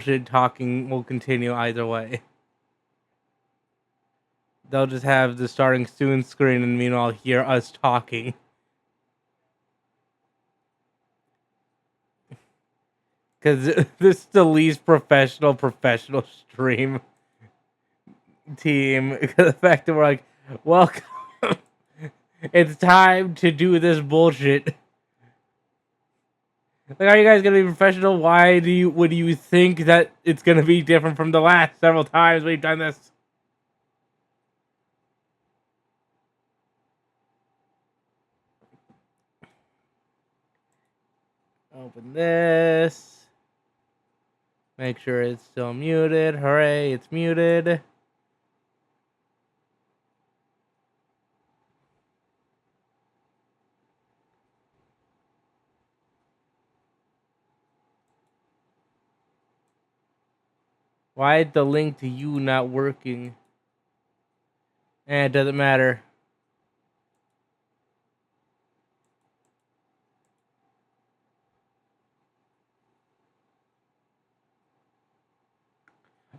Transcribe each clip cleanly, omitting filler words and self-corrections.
bullshit talking will continue either way. They'll just have the starting soon screen and meanwhile hear us talking. Because this is the least professional stream team. The fact that we're like, welcome. It's time to do this bullshit. Like, are you guys gonna be professional? Would you think that it's gonna be different from the last several times we've done this? Open this. Make sure it's still muted. Hooray, it's muted. Why is the link to you not working? It doesn't matter.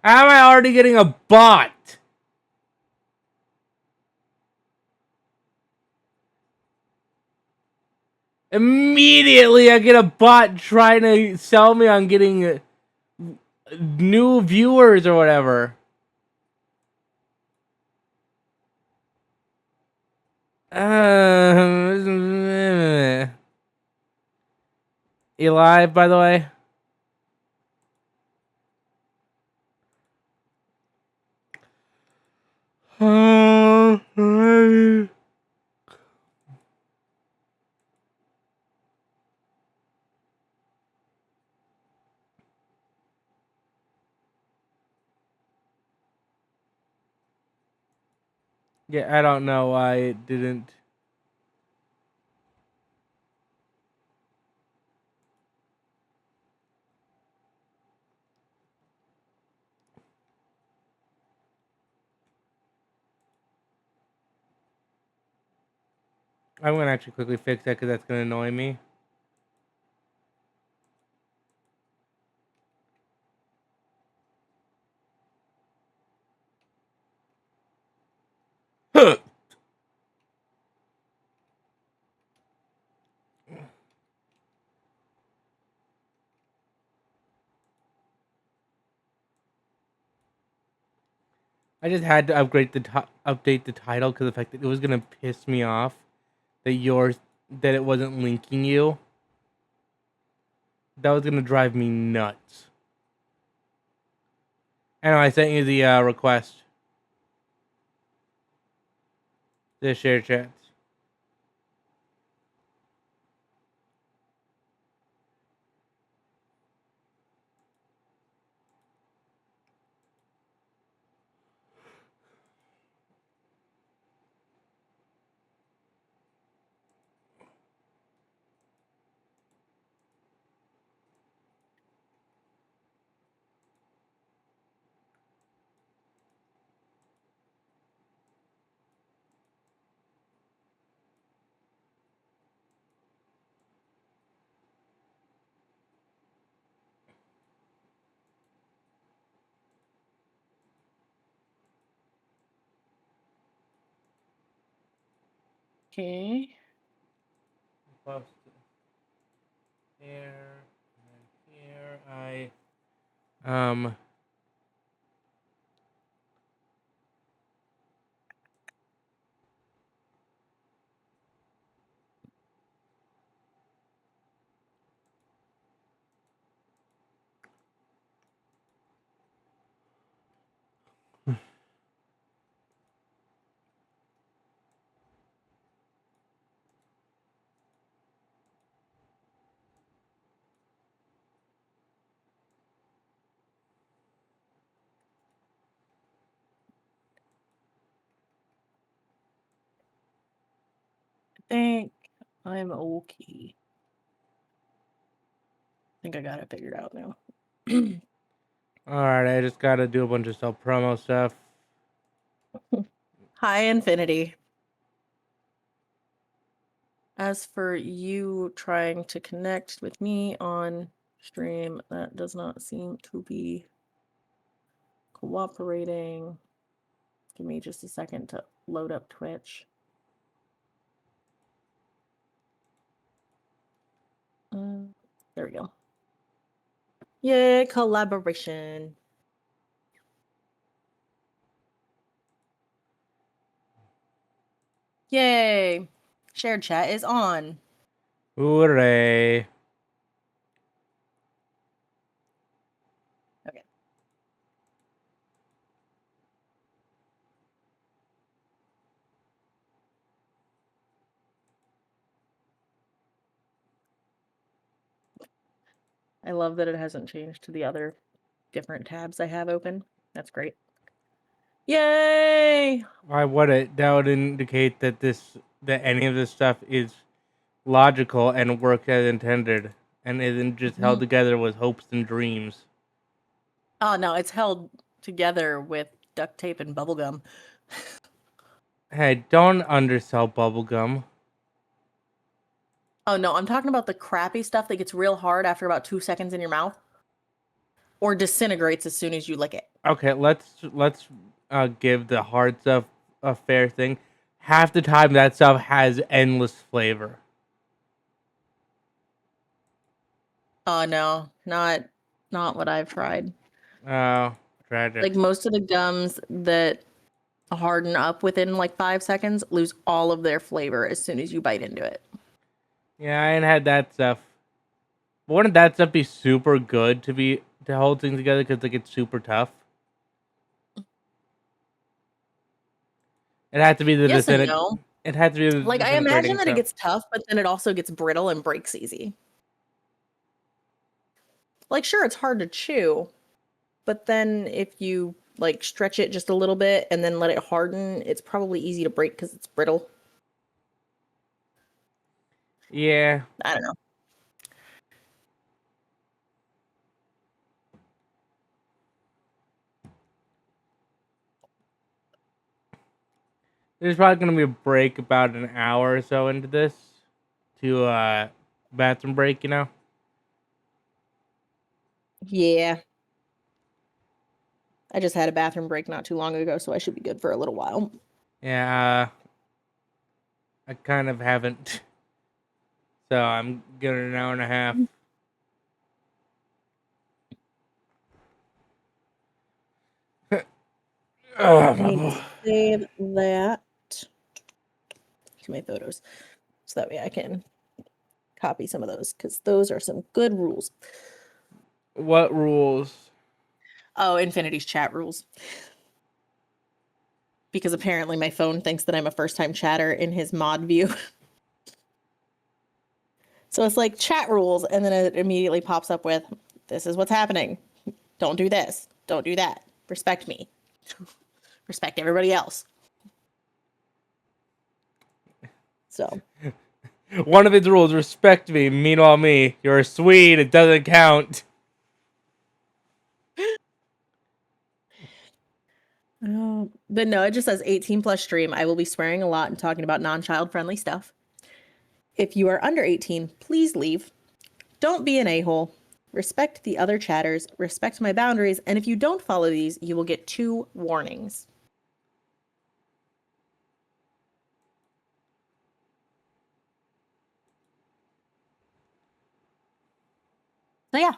How am I already getting a bot? Immediately I get a bot trying to sell me on getting new viewers or whatever. You live, by the way? Yeah, I don't know why it didn't. I'm gonna actually quickly fix that because that's gonna annoy me. I just had to update the title because the fact that it was gonna piss me off that it wasn't linking you. That was gonna drive me nuts. Anyway, I sent you the request. The share chats. Okay. Post here, here. I think I'm okay. I think I got it figured out now. Alright, I just gotta do a bunch of self promo stuff. Hi, Infinity. As for you trying to connect with me on Stream that does not seem to be cooperating. Give me just a second to load up Twitch. There we go. Yay, collaboration. Yay. Shared chat is on. Hooray. Okay. I love that it hasn't changed to the other different tabs I have open. That's great. Yay! Why would it? That would indicate that any of this stuff is logical and works as intended and isn't just held together with hopes and dreams. Oh no, it's held together with duct tape and bubblegum. Hey, don't undersell bubblegum. Oh no, I'm talking about the crappy stuff that gets real hard after about 2 seconds in your mouth. Or disintegrates as soon as you lick it. Okay, let's give the hard stuff a fair thing. Half the time that stuff has endless flavor. Oh no, not what I've tried. Oh, tragic. Like most of the gums that harden up within like 5 seconds lose all of their flavor as soon as you bite into it. Yeah, I ain't had that stuff. But wouldn't that stuff be super good to hold things together because like it's super tough? It had to be the Yes and no. It had to be the Like I imagine that stuff. it gets tough, but then it also gets brittle and breaks easy. Like sure, it's hard to chew, but then if you like stretch it just a little bit and then let it harden, it's probably easy to break because it's brittle. Yeah. I don't know. There's probably gonna be a break about an hour or so into this to bathroom break, you know? Yeah. I just had a bathroom break not too long ago, so I should be good for a little while. Yeah, I kind of haven't. So I'm getting an hour and a half. I need to save that to my photos so that way I can copy some of those because those are some good rules. What rules? Oh, Infinity's chat rules. Because apparently my phone thinks that I'm a first-time chatter in his mod view. So it's like chat rules, and then it immediately pops up with, this is what's happening. Don't do this. Don't do that. Respect me. Respect everybody else. So. One of its rules, respect me. Meanwhile, me, you're a Swede. It doesn't count. But no, it just says 18 plus stream. I will be swearing a lot and talking about non-child friendly stuff. If you are under 18, please leave. Don't be an a-hole. Respect the other chatters. Respect my boundaries. And if you don't follow these, you will get 2 warnings. So yeah.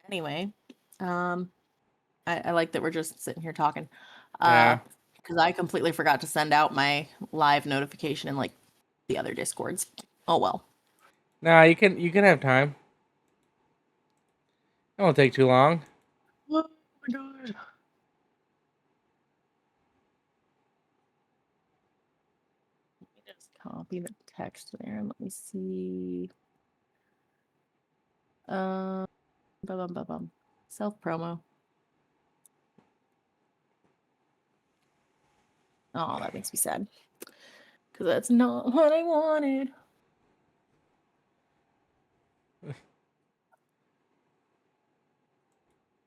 Anyway, I like that we're just sitting here talking. Yeah. Because I completely forgot to send out my live notification in like the other Discords. Oh well. Nah, you can have time. It won't take too long. Oh my god. Let me just copy the text there and let me see. Self promo. Oh, that makes me sad. Because that's not what I wanted.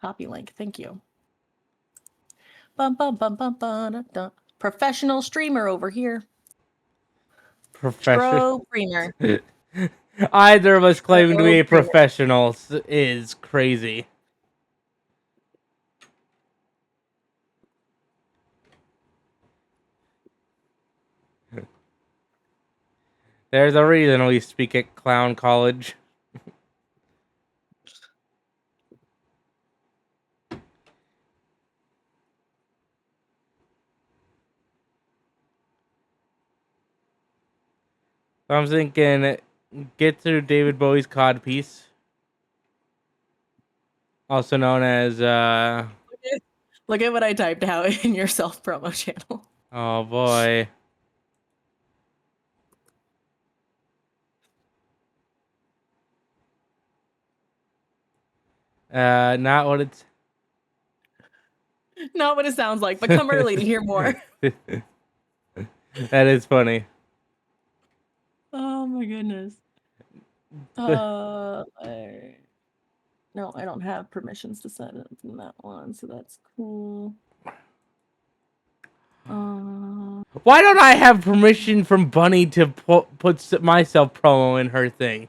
Copy link. Thank you. Professional streamer over here. Professional Streamer. Either of us claiming to be Oh, a dang it. professional is crazy. There's a reason we speak at clown college. I'm thinking, get through David Bowie's codpiece, also known as Look at what I typed out in your self promo channel. oh boy, not what it's. Not what it sounds like, but come early to hear more. That is funny. Oh my goodness. No, I don't have permissions to set it from that one, so that's cool. Why don't I have permission from Bunny to put myself promo in her thing?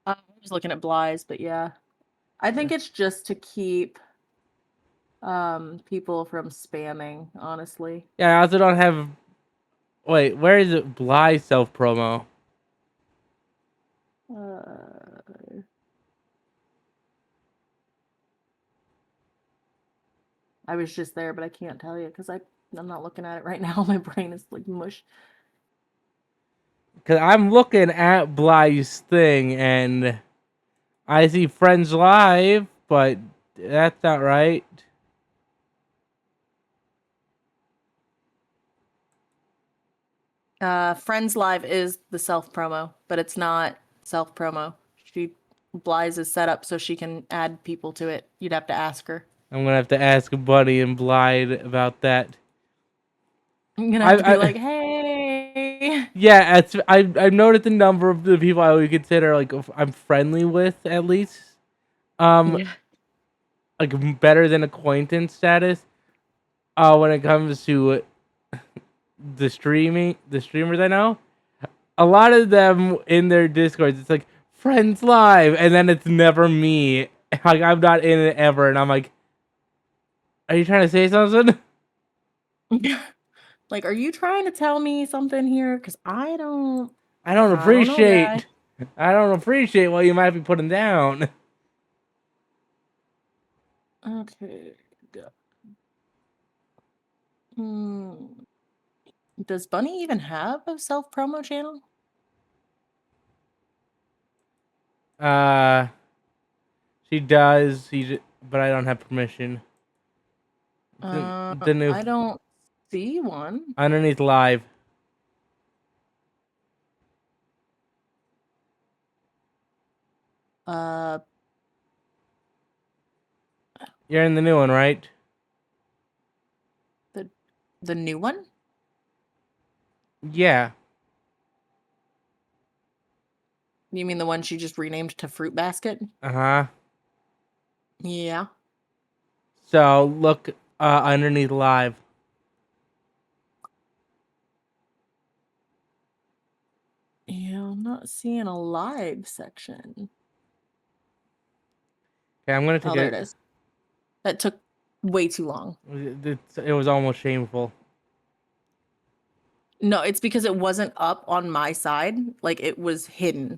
I was looking at Bly's, but yeah. I think it's just to keep people from spamming, honestly. Yeah, I also don't have. Wait, where is it? Bly self promo. I was just there, but I can't tell you because I'm not looking at it right now. My brain is like mush. Cause I'm looking at Bly's thing and I see Friends Live, but that's not right. Friends Live is the self promo, but it's not self promo. Bly's is set up so she can add people to it. You'd have to ask her. I'm gonna have to ask Bunny and Blythe about that. I'm gonna have to be like, hey. Yeah, I've noted the number of the people I would consider like I'm friendly with at least. Yeah. Like better than acquaintance status. When it comes to the streamers I know, a lot of them in their discords, it's like Friends Live, and then it's never me. Like I'm not in it ever, and I'm like, are you trying to say something? Like, are you trying to tell me something here? Because I don't I don't know, guy. appreciate. I don't appreciate what you might be putting down. Okay. Does Bunny even have a self promo channel? Uh, she does. But I don't have permission. The new I don't see one. underneath live. Uh, You're in the new one, right? the new one? Yeah. You mean the one she just renamed to Fruit Basket? Uh-huh. Yeah. So look underneath live. Yeah, I'm not seeing a live section. Okay, I'm gonna Oh, take there it is. That took way too long. It was almost shameful. No, it's because it wasn't up on my side. Like, it was hidden.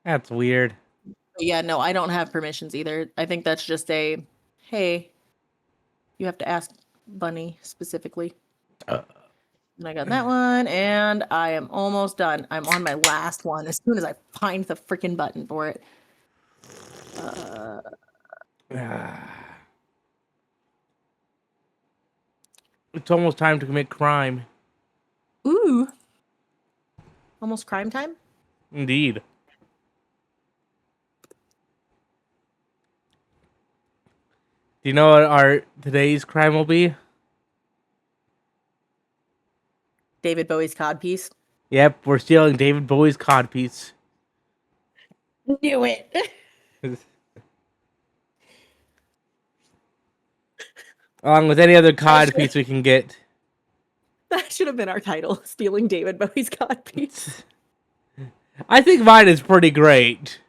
That's weird. But yeah, no, I don't have permissions either. I think that's just a, hey, you have to ask Bunny specifically. And I got that one, and I am almost done. I'm on my last one as soon as I find the freaking button for it. It's almost time to commit crime. Ooh. Almost crime time? Indeed. Do you know what our today's crime will be? David Bowie's codpiece. Yep, we're stealing David Bowie's codpiece. Knew it. Along with any other codpiece we can get. That should have been our title, stealing David Bowie's codpiece. I think mine is pretty great.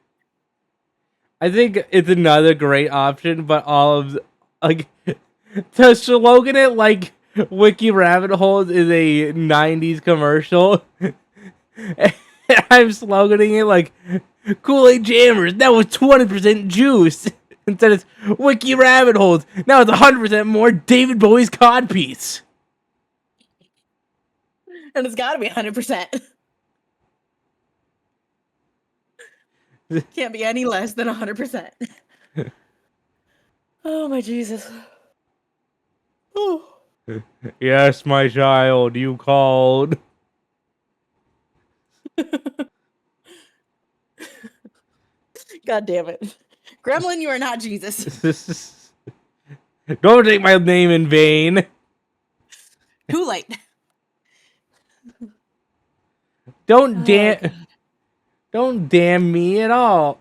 I think it's another great option, but all of like to slogan it like Wiki Rabbit Holes is a '90s commercial. I'm sloganing it like Kool-Aid Jammers. That was 20% juice. Instead it's Wiki Rabbit Holes. Now it's 100% more David Bowie's codpiece. And it's got to be 100%. Can't be any less than 100%. Oh my Jesus. Oh. Yes, my child, you called. God damn it. Gremlin, you are not Jesus. Don't take my name in vain. Too late. Don't Oh, damn. God. Don't damn me at all.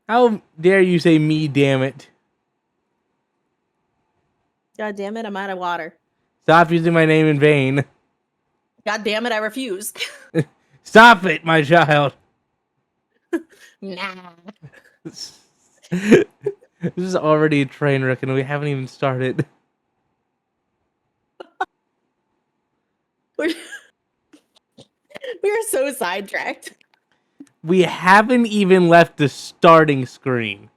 How dare you say me? Damn it! God damn it, I'm out of water. Stop using my name in vain. God damn it, I refuse. Stop it, my child. Nah. This is already a train wreck, and we haven't even started. We're, we are so sidetracked. We haven't even left the starting screen.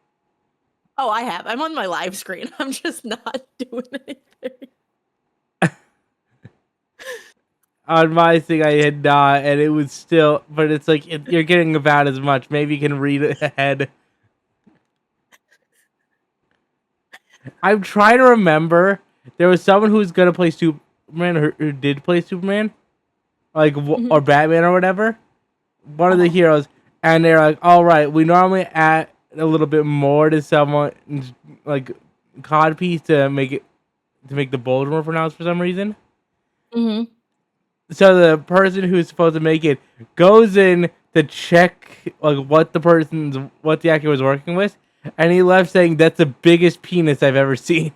Oh, I have. I'm on my live screen. I'm just not doing anything. On my thing, I had not, and it was still. But it's like you're getting about as much. Maybe you can read ahead. I'm trying to remember. There was someone who was gonna play Superman, or who did play Superman, like or Batman or whatever. One of the heroes, and they're like, "All right, we normally add a little bit more to someone like codpiece to make the bold more pronounced for some reason." Mm-hmm. So the person who's supposed to make it goes in to check like what the actor was working with, and he left saying that's the biggest penis I've ever seen.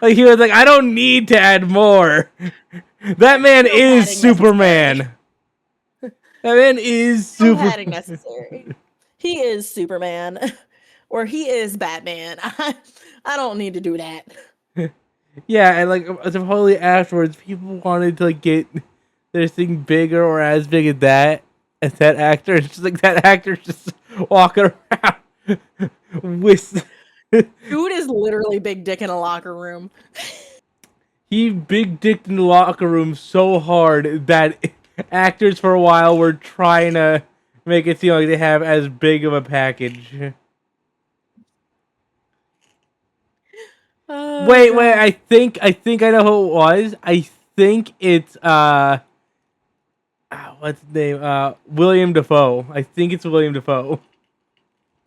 Like he was like, I don't need to add more. That man is Superman. That man is No Superman. padding necessary. He is Superman. Or he is Batman. I don't need to do that. Yeah, and like supposedly afterwards, people wanted to like get their thing bigger or as big as that actor. It's just like that actor's just walking around with Dude is literally big dick in a locker room. he big dicked in the locker room so hard that actors for a while were trying to make it seem like they have as big of a package. Oh, Wait, God. I think I know who it was. I think it's what's his name? William Dafoe. I think it's William Dafoe.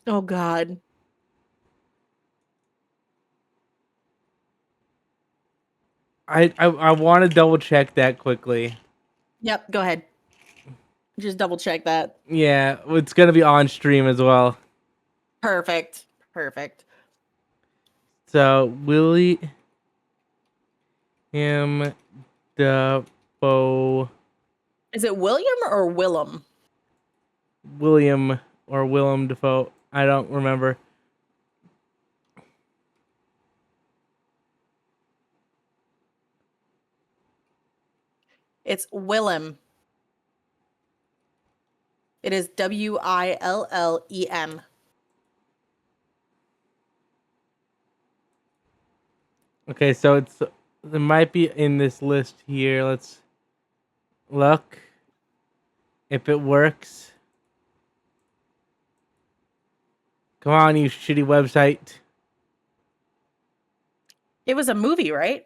Oh, God. I want to double check that quickly. Yep, go ahead. Just double check that. Yeah, it's gonna be on stream as well. Perfect. Perfect. So William Dafoe, Is it William or Willem? William or Willem Dafoe. I don't remember. It's Willem. It is Willem. Okay, so it might be in this list here. Let's look if it works. Come on, you shitty website. It was a movie, right?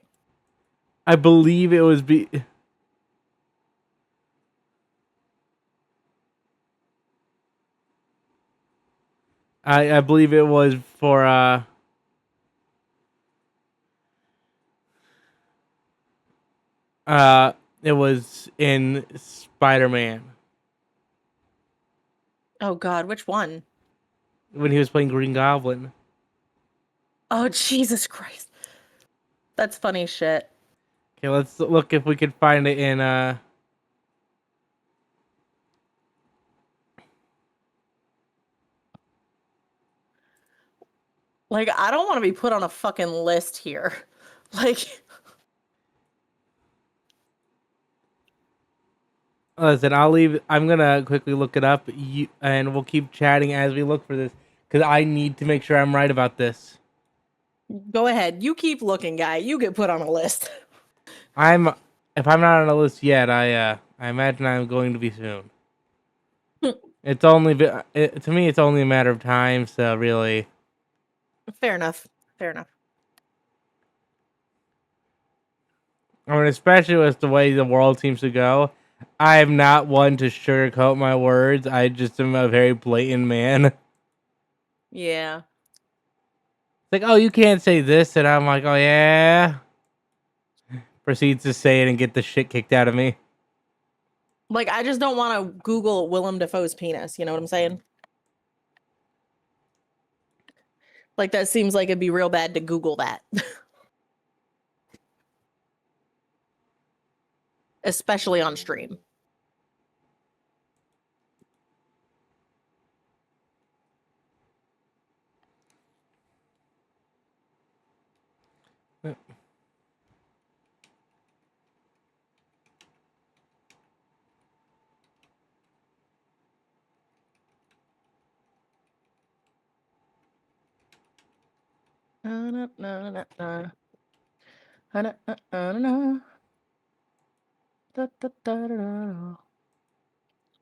I believe it was I believe it was for it was in Spider-Man Oh, God. Which one? when he was playing Green Goblin. Oh, Jesus Christ. That's funny shit. Okay, let's look if we can find it in Like, I don't want to be put on a fucking list here. Like, Listen, I'll leave. I'm gonna quickly look it up, and we'll keep chatting as we look for this because I need to make sure I'm right about this. go ahead. You keep looking, guy. You get put on a list. I'm if I'm not on a list yet, I imagine I'm going to be soon. It's only to me, it's only a matter of time. So really, Fair enough. Fair enough. I mean, especially with the way the world seems to go, I am not one to sugarcoat my words. I just am a very blatant man. It's Yeah. like, oh, you can't say this, and I'm like, oh yeah. Proceeds to say it and get the shit kicked out of me. Like, I just don't want to Google Willem Dafoe's penis. You know what I'm saying? Like, that seems like it'd be real bad to Google that. Especially on stream.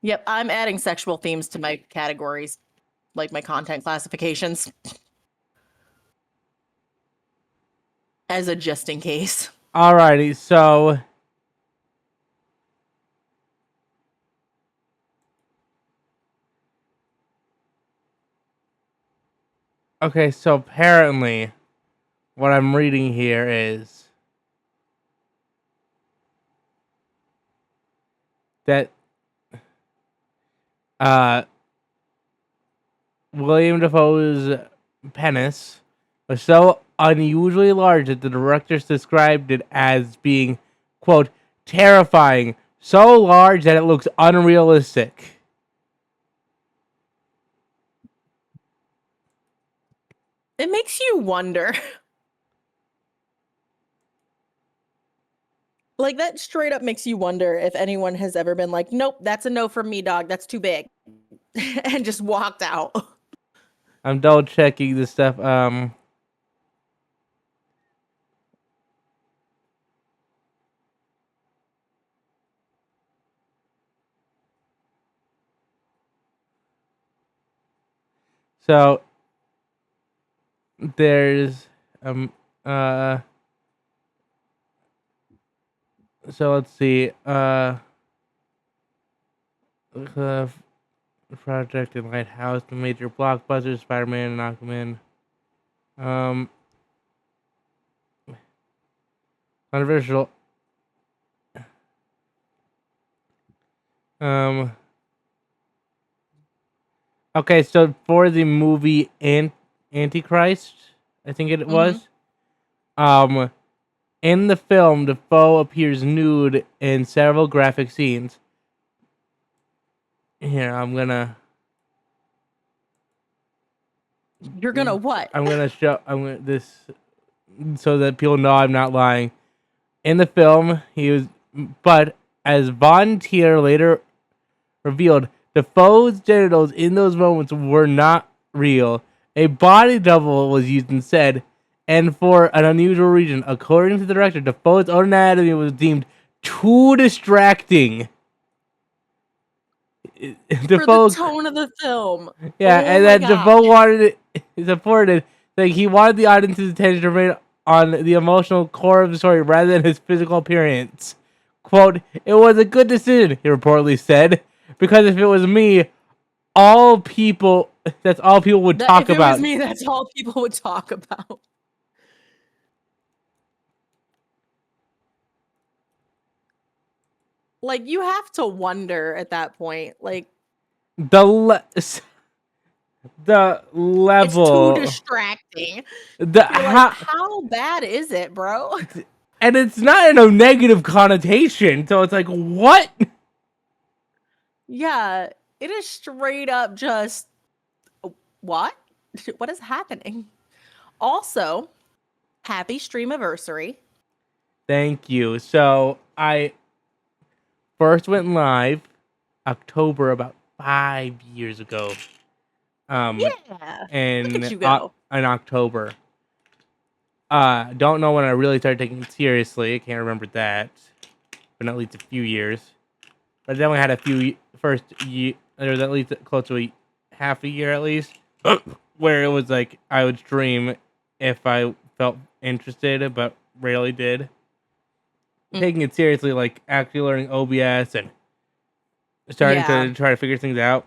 Yep, I'm adding sexual themes to my categories, like my content classifications, as a just in case. Alrighty, so okay, so apparently what I'm reading here is that uh William Dafoe's penis was so unusually large that the directors described it as being, quote, terrifying, so large that it looks unrealistic. It makes you wonder. Like, that straight up makes you wonder if anyone has ever been like, nope, that's a no from me, dog. That's too big. And just walked out. I'm double checking this stuff. So there's uh so let's see uh Project and Lighthouse, the major blockbusters, Spider-Man and Aquaman. Controversial. Um. Okay, so for the movie Antichrist, I think it was. Um. In the film, Defoe appears nude in several graphic scenes. Here, I'm gonna. You're gonna what? I'm gonna show. I'm gonna this so that people know I'm not lying. In the film, he was, but as Von Trier later revealed, Defoe's genitals in those moments were not real. A body double was used instead, and for an unusual reason. According to the director, Defoe's own anatomy was deemed too distracting. Defoe, for the tone of the film. Yeah, oh and then Defoe wanted it, supported, like he wanted the audience's attention to remain on the emotional core of the story rather than his physical appearance. Quote, it was a good decision, he reportedly said, because if it was me, that's all people would talk about. If it was me, that's all people would talk about. Like, you have to wonder at that point, like, the level. It's too distracting. How bad is it, bro? And it's not in a negative connotation, so it's like, what? Yeah, it is straight up just, what? What is happening? Also, happy streamiversary. Thank you. So I first went live October about 5 years ago. Yeah. Look In at you go. in October. Don't know when I really started taking it seriously. I can't remember that. Been at least a few years. But then we had a few first year. There was at least close to half a year at least, where it was like I would stream if I felt interested, but rarely did. Taking it seriously, like actually learning OBS and starting Yeah. to try to figure things out.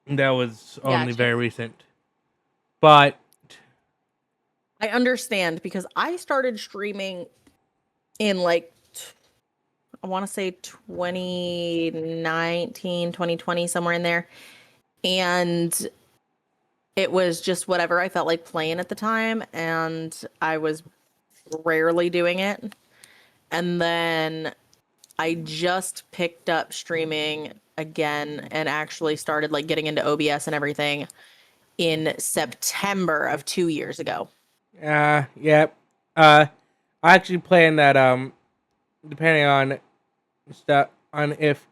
That was only Gotcha. very recent. But I understand because I started streaming in like I want to say 2019, 2020, somewhere in there. And it was just whatever I felt like playing at the time. And I was rarely doing it. And then I just picked up streaming again and actually started like getting into OBS and everything in September of 2 years ago. yeah. I actually plan that depending on stuff on if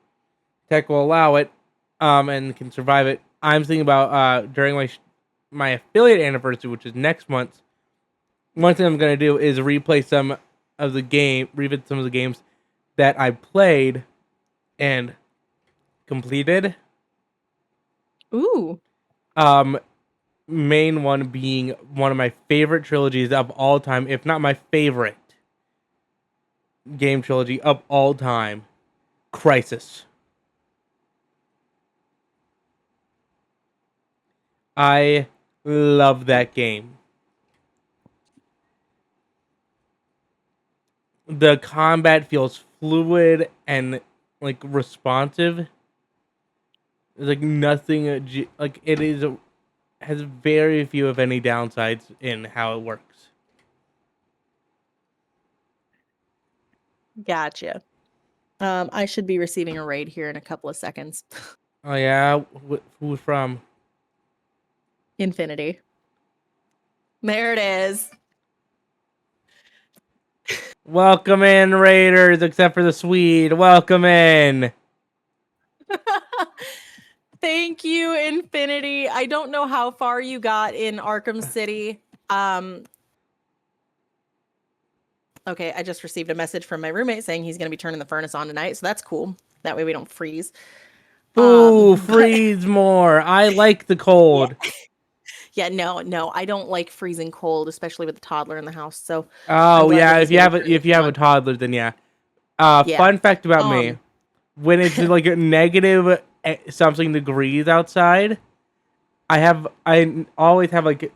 tech will allow it, and can survive it. I'm thinking about during my affiliate anniversary, which is next month. One thing I'm gonna do is revisit some of the games that I played and completed. Ooh. Um, Main one being one of my favorite trilogies of all time, if not my favorite game trilogy of all time, Crisis. I love that game. The combat feels fluid and like responsive. There's like nothing like it is has very few if any downsides in how it works. Gotcha. I should be receiving a raid here in a couple of seconds. Oh yeah, who from? Infinity. There it is. Welcome in, Raiders, except for the Swede. Welcome in. Thank you, Infinity. I don't know how far you got in Arkham City. Okay, I just received a message from my roommate saying he's going to be turning the furnace on tonight, so that's cool. That way we don't freeze. Ooh, But freeze more. I like the yeah, cold. yeah, no, I don't like freezing cold, especially with a toddler in the house. So I'm Oh glad that yeah, he's going to be turning if this you have a on. toddler, then yeah. Yeah. Fun fact about me: Um, when it's like a negative something degrees outside, I always have like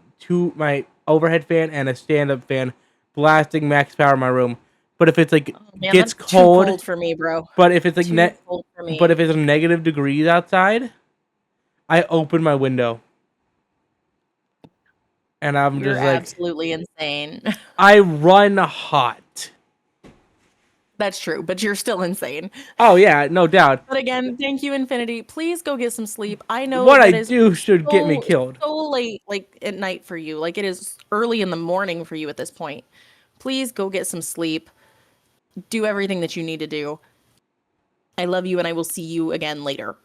my overhead fan and a stand up fan blasting max power in my room. But if it's like oh man, gets that's too cold, cold for me, bro. but if it's like Too cold for but me. if it's negative degrees outside, I open my window and I'm You're just like, absolutely insane. I run hot. That's true, but you're still insane. Oh yeah, no doubt. But again, thank you, Infinity. Please go get some sleep. I know What I that is do should get me so killed. so late, like at night for you. Like it is early in the morning for you at this point. Please go get some sleep. Do everything that you need to do. I love you, and I will see you again later.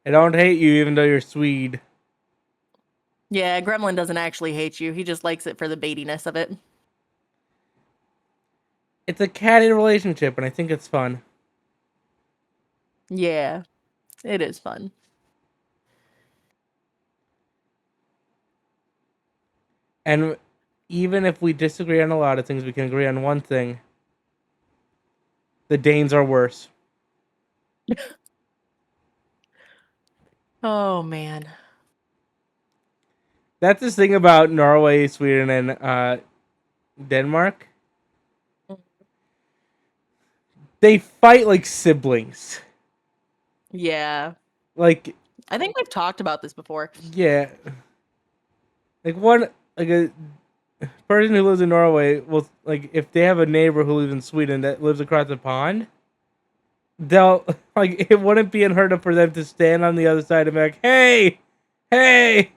I don't hate you even though you're Swede. Yeah, Gremlin doesn't actually hate you. He just likes it for the baitiness of it. It's a catty relationship and I think it's fun. Yeah, it is fun. And even if we disagree on a lot of things, we can agree on one thing. The Danes are worse. Oh man. That's the thing about Norway, Sweden, and Denmark. They fight like siblings. Yeah. Like, I think we've talked about this before. yeah. Like a person who lives in Norway will, like, if they have a neighbor who lives in Sweden that lives across the pond, they'll, like, it wouldn't be unheard of for them to stand on the other side and be like, hey, Hey,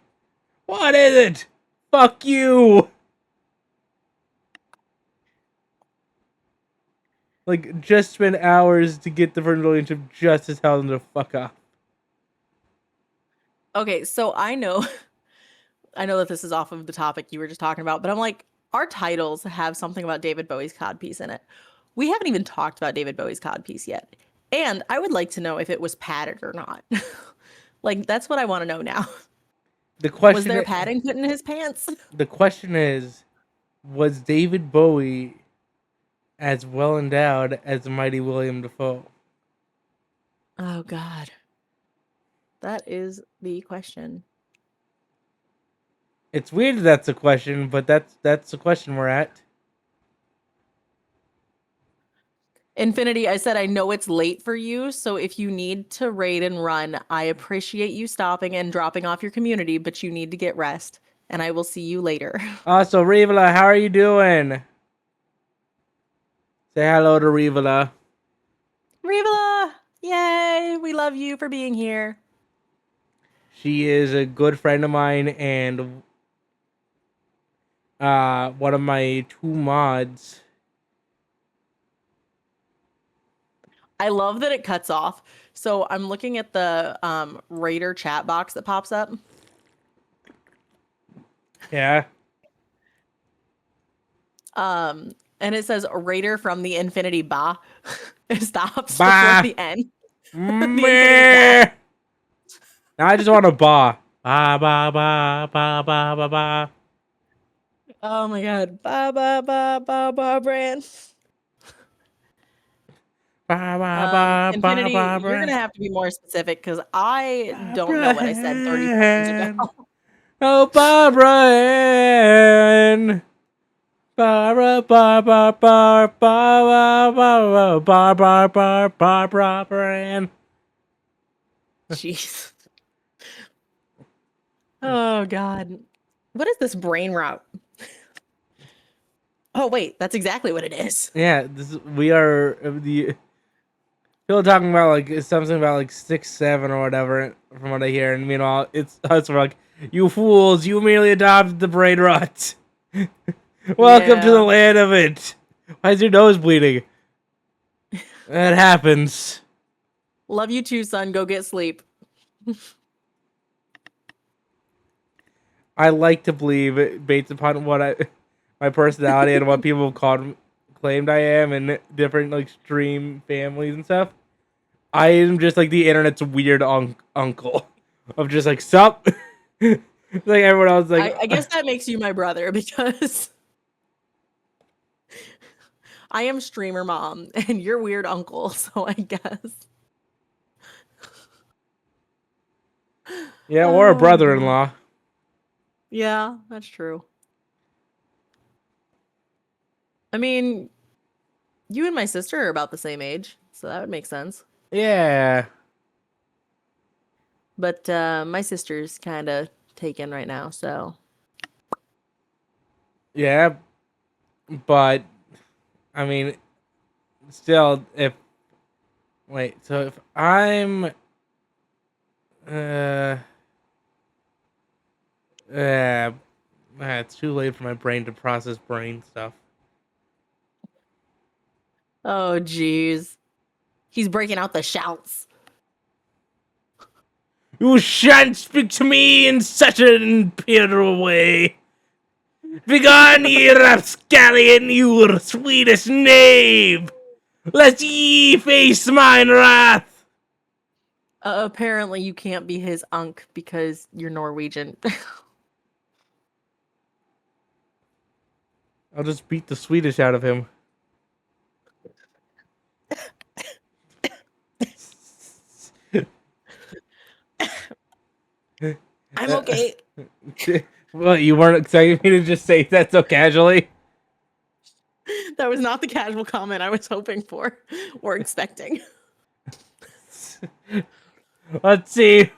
what is it? Fuck you. Like, just spent hours to get the first relationship just to tell them to fuck off. Okay, so I know I know that this is off of the topic you were just talking about, but I'm like, our titles have something about David Bowie's codpiece in it. We haven't even talked about David Bowie's codpiece yet. And I would like to know if it was padded or not. Like, that's what I want to know now. The Was question, there padding put in his pants? the question is, was David Bowie as well endowed as Mighty William Dafoe? Oh, God. That is the question. It's weird that's a question, but that's the question we're at. Infinity, I said I know it's late for you, so if you need to raid and run, I appreciate you stopping and dropping off your community, but you need to get rest, and I will see you later. Also, Rivala, how are you doing? Say hello to Rivala. Rivala! Yay! We love you for being here. She is a good friend of mine and one of my two mods. I love that it cuts off. So I'm looking at the Raider chat box that pops up. Yeah. And it says Raider from the Infinity Ba. It stops Bah. before the end. The Infinity Meh. Now I just want to ba. Ba ba ba ba ba ba ba. Oh my god. Ba ba ba ba ba brand. Ba ba ba ba Infinity, ba you're ba. gonna have to be more specific because I don't know what I said 30 seconds ago. Barbara. Oh, Barbara Ann. Barbara, Barbara, Barbara, Barbara, Barbara, Barbara, Barbara Ann. Jeez. Oh god. What is this brain rot? Oh wait, that's exactly what it is. Yeah, we are the people talking about like something about like 6'7" or whatever from what I hear, and meanwhile it's us. We're like, you fools! You merely adopted the brain rot. Welcome to the Yeah. land of it. Why is your nose bleeding? That happens. Love you too, son. Go get sleep. I like to believe it based upon what my personality and what people claimed I am in different like stream families and stuff. I am just like the internet's weird uncle of just like sup. Like everyone else, like I guess that makes you my brother because I am streamer mom and you're weird uncle, so I guess. yeah, or a Oh, God. brother-in-law. Yeah, that's true. I mean, you and my sister are about the same age, so that would make sense. Yeah, But my sister's kind of taken right now, so yeah, but I mean, still, if wait, so if I'm uh uh it's too late for my brain to process brain stuff. oh jeez. He's breaking out the shouts. You shan't speak to me in such an imperial way. Begone, ye rapscallion, you Swedish knave! Let ye face mine wrath! Apparently you can't be his unk because you're Norwegian. I'll just beat the Swedish out of him. I'm okay. Well, you weren't expecting me to just say that so casually? That was not the casual comment I was hoping for or expecting. Let's see.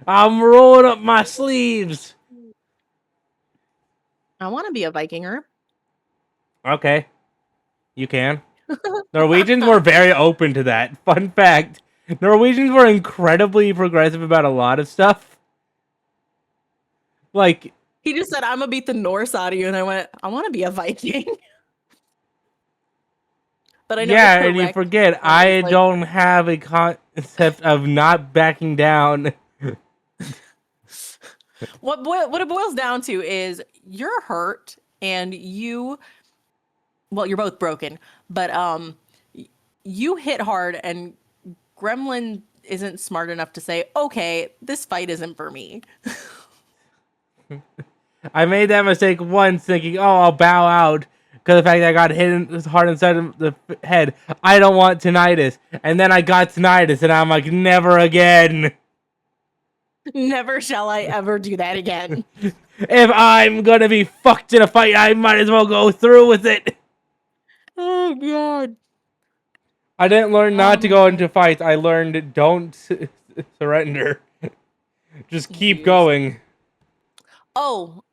I'm rolling up my sleeves. I want to be a Vikinger. Okay, you can. Norwegians were very open to that. Fun fact. Norwegians were incredibly progressive about a lot of stuff. Like, He just said, "I'm gonna beat the Norse out of you," and I went, "I want to be a Viking." But I know the yeah, and you correct forget, term is I like, don't have a concept of not backing down. what it boils down to is you're hurt and you're both broken, but you hit hard and Gremlin isn't smart enough to say, "Okay, this fight isn't for me." I made that mistake once, thinking, "Oh, I'll bow out," because the fact that I got hit hard inside of the head. I don't want tinnitus, and then I got tinnitus, and I'm like, never again. Never shall I ever do that again. If I'm gonna be fucked in a fight, I might as well go through with it. Oh god. I didn't learn Oh not to go man. into fights. I learned don't surrender. Just keep Jeez. going. Oh,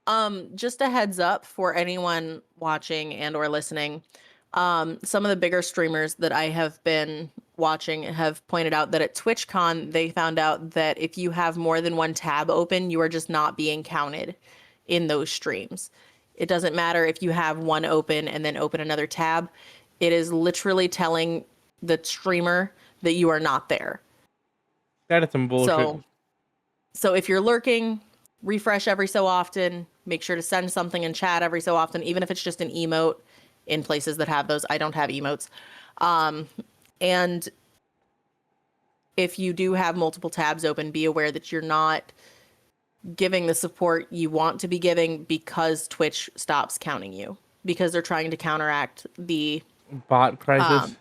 just a heads up for anyone watching and or listening. Some of the bigger streamers that I have been watching have pointed out that at TwitchCon they found out that if you have more than one tab open, you are just not being counted in those streams. It doesn't matter if you have one open and then open another tab. It is literally telling the streamer that you are not there. That is some bullshit. So if you're lurking, refresh every so often. Make sure to send something in chat every so often, even if it's just an emote in places that have those. I don't have emotes. And if you do have multiple tabs open, be aware that you're not giving the support you want to be giving because Twitch stops counting you because they're trying to counteract the Bot crisis.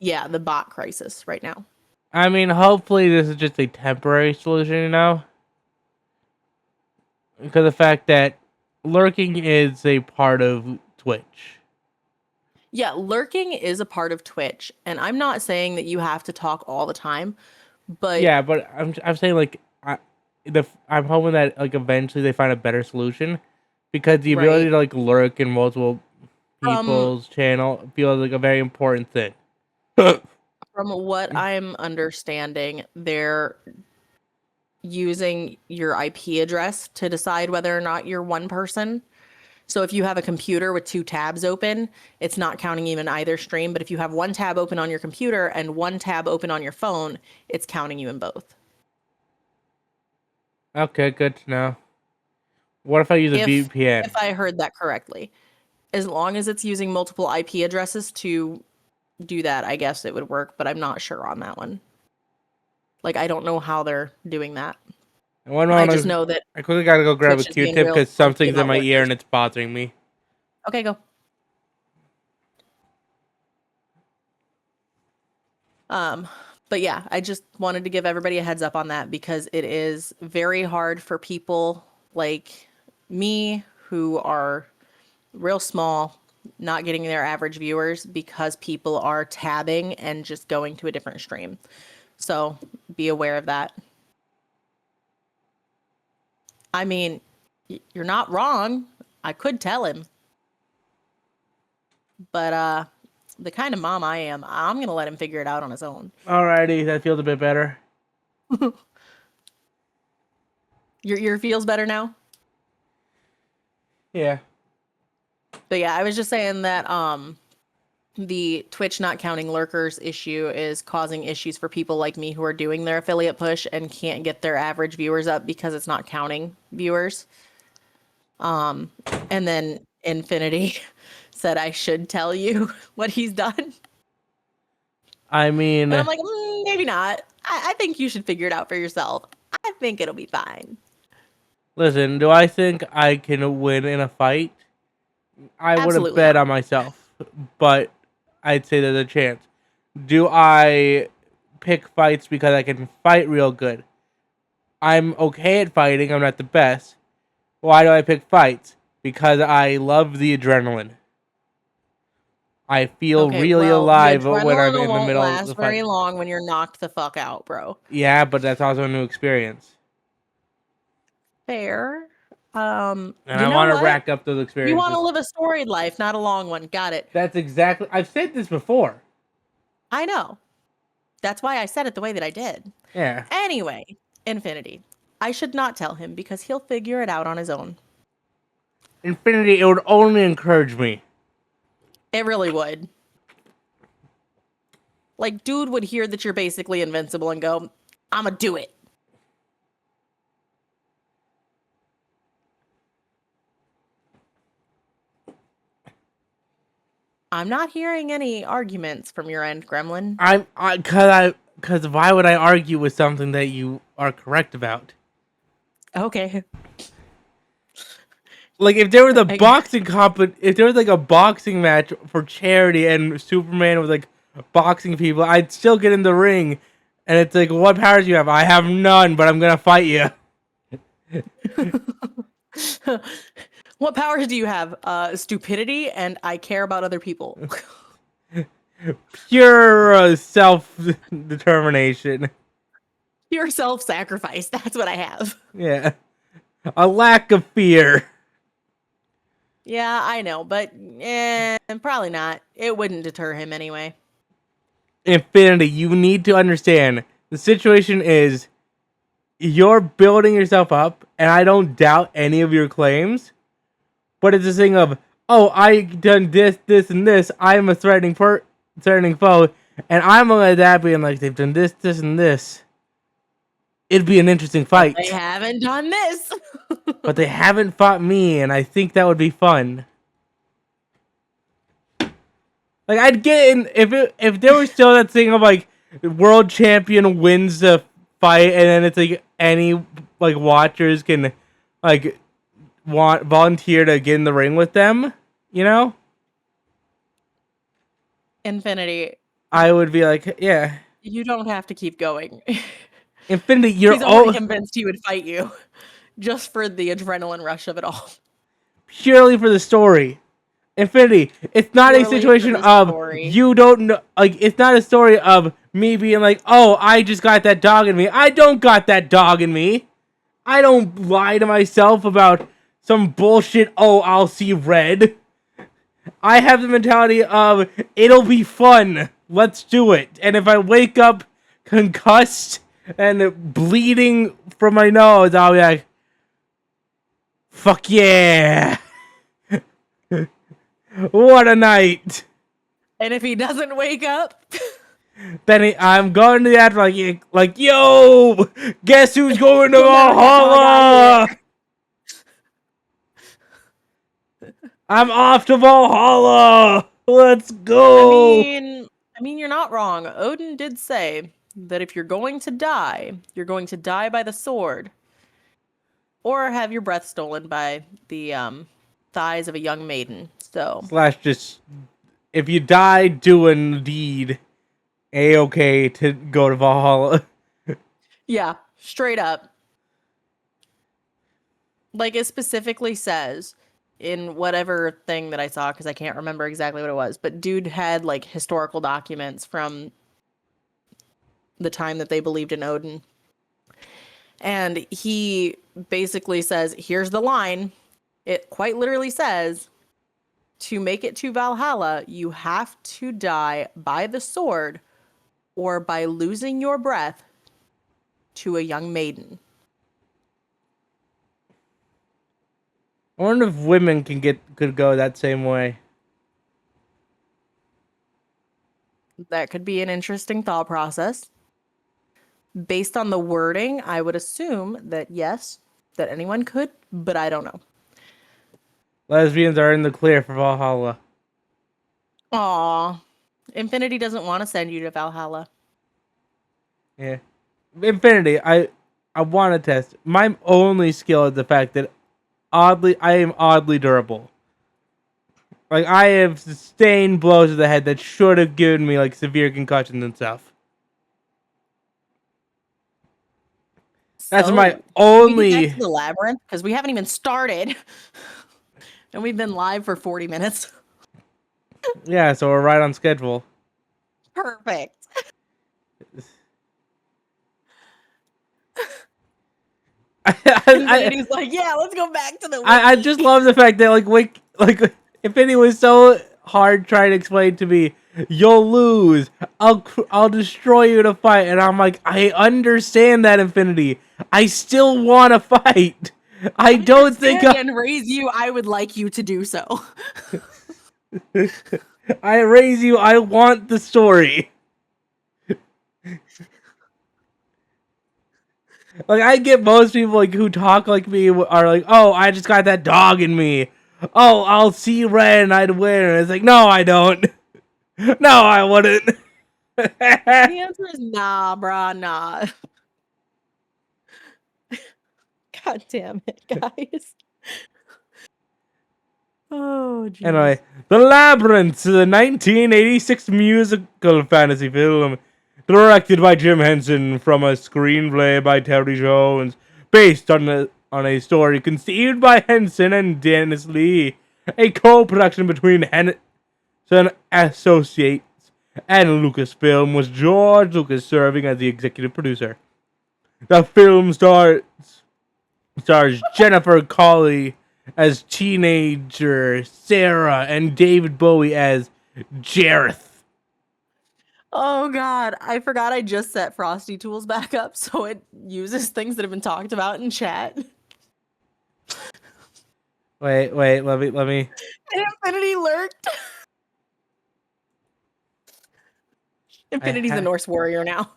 the bot crisis right now. I mean, hopefully this is just a temporary solution, because the fact that lurking is a part of Twitch. Yeah, lurking is a part of Twitch, and I'm not saying that you have to talk all the time, but Yeah, but I'm saying like I'm hoping that like eventually they find a better solution, because the ability right. to like lurk in multiple From people's channel feels like a very important thing. from what I'm understanding, they're using your IP address to decide whether or not you're one person. So if you have a computer with two tabs open, it's not counting you in either stream. But if you have one tab open on your computer and one tab open on your phone, it's counting you in both. Okay, good to know. What if I use a VPN? If I heard that correctly, as long as it's using multiple IP addresses to do that, I guess it would work. But I'm not sure on that one. Like I don't know how they're doing that. And one I moment, just know that I quickly gotta go grab a Twitch is being Q-tip real because funky something's in about my ear lurkers. and it's bothering me. Okay, go. But yeah, I just wanted to give everybody a heads up on that because it is very hard for people like me who are real small, not getting their average viewers because people are tabbing and just going to a different stream. So be aware of that. I mean, you're not wrong. I could tell him. But the kind of mom I am, I'm gonna let him figure it out on his own. Alrighty, that feels a bit better. Your feels better now? Yeah. But yeah, I was just saying that the Twitch not counting lurkers issue is causing issues for people like me who are doing their affiliate push and can't get their average viewers up because it's not counting viewers. And then Infinity said I should tell you what he's done. I mean, And I'm like, maybe not. I think you should figure it out for yourself. I think it'll be fine. listen, do I think I can win in a fight? I wouldn't Absolutely bet not. on myself, but I'd say there's a chance. Do I pick fights because I can fight real good? I'm okay at fighting, I'm not the best. Why do I pick fights? Because I love the adrenaline. I feel Okay, really well, the alive when I'm adrenaline in the won't middle of the last very fight. long when you're knocked the fuck out, bro. Yeah, but that's also a new experience. Fair. And You I know want to what? rack up those You want to experiences. live a storied life, not a long one. Got it. That's exactly. I've said this before. I know. That's why I said it the way that I did. Yeah. Anyway, Infinity. I should not tell him because he'll figure it out on his own. Infinity, it would only encourage me. It really would. Like, dude would hear that you're basically invincible and go, I'ma do it. I'm not hearing any arguments from your end, Gremlin. Because why would I argue with something that you are correct about? Okay. Like if there was if there was like a boxing match for charity and Superman was like boxing people, I'd still get in the ring, and it's like, what powers do you have? I have none, but I'm gonna fight you. What powers do you have? Stupidity, and I care about other people. Pure self-determination. Pure self-sacrifice. That's what I have. Yeah, a lack of fear. Yeah, I know, but probably not. It wouldn't deter him anyway. Infinity, you need to understand the situation is you're building yourself up, and I don't doubt any of your claims, but it's this thing of, oh, I done this, this, and this. I'm a threatening foe, and I'm gonna let that be. And like they've done this, this, and this. It'd be an interesting fight. They haven't done this, but they haven't fought me, and I think that would be fun. Like I'd get in if there was still that thing of like world champion wins the fight, and then it's like any like watchers can like volunteer to get in the ring with them, you know? Infinity. I would be like, yeah. You don't have to keep going. Infinity, He's already convinced he would fight you, just for the adrenaline rush of it all. Purely for the story. Infinity, it's not a situation of you don't know. Like, it's not a story of me being like, oh, I just got that dog in me. I don't got that dog in me. I don't lie to myself about some bullshit, oh, I'll see red. I have the mentality of, it'll be fun. Let's do it. And if I wake up concussed and bleeding from my nose, I'll be like, fuck yeah. What a night. And if he doesn't wake up, then I'm going to the afterlife like, yo, guess who's going to Valhalla? I'm off to Valhalla. Let's go. I mean, you're not wrong. Odin did say that if you're going to die by the sword, or have your breath stolen by the thighs of a young maiden. So / just if you die doing the deed, A-okay to go to Valhalla. Yeah, straight up. Like it specifically says in whatever thing that I saw, because I can't remember exactly what it was, but dude had like historical documents from the time that they believed in Odin. And he basically says, here's the line. It quite literally says, to make it to Valhalla, you have to die by the sword or by losing your breath to a young maiden. I wonder if women could go that same way. That could be an interesting thought process. Based on the wording, I would assume that yes, that anyone could, but I don't know. Lesbians are in the clear for Valhalla. Aw. Infinity doesn't want to send you to Valhalla. Yeah. Infinity, I want to test. My only skill is the fact that I am oddly durable. Like, I have sustained blows to the head that should have given me, like, severe concussions and stuff. That's my only... Can we get back to the labyrinth? Because we haven't even started. And we've been live for 40 minutes. Yeah, so we're right on schedule. Perfect. Infinity's like, yeah, let's go back to the wiki. I just love the fact that, like, Infinity was so hard trying to explain to me You'll lose. I'll destroy you in a fight. And I'm like, I understand that, Infinity. I still want to fight. I don't think and raise you, I would like you to do so. I raise you. I want the story. Like, I get most people like who talk like me are like, oh, I just got that dog in me. Oh, I'll see red and I'd win. And it's like, no, I don't. No, I wouldn't. The answer is nah, brah, nah. God damn it, guys. Oh, jeez. Anyway, The Labyrinth, the 1986 musical fantasy film, directed by Jim Henson from a screenplay by Terry Jones, based on a story conceived by Henson and Dennis Lee, a co-production between Henson Associates and Lucasfilm, with George Lucas serving as the executive producer. The film stars Jennifer Cawley as teenager Sarah and David Bowie as Jareth. Oh god, I forgot I just set Frosty Tools back up so it uses things that have been talked about in chat. Wait, let me. Infinity lurked. Infinity's a Norse warrior now.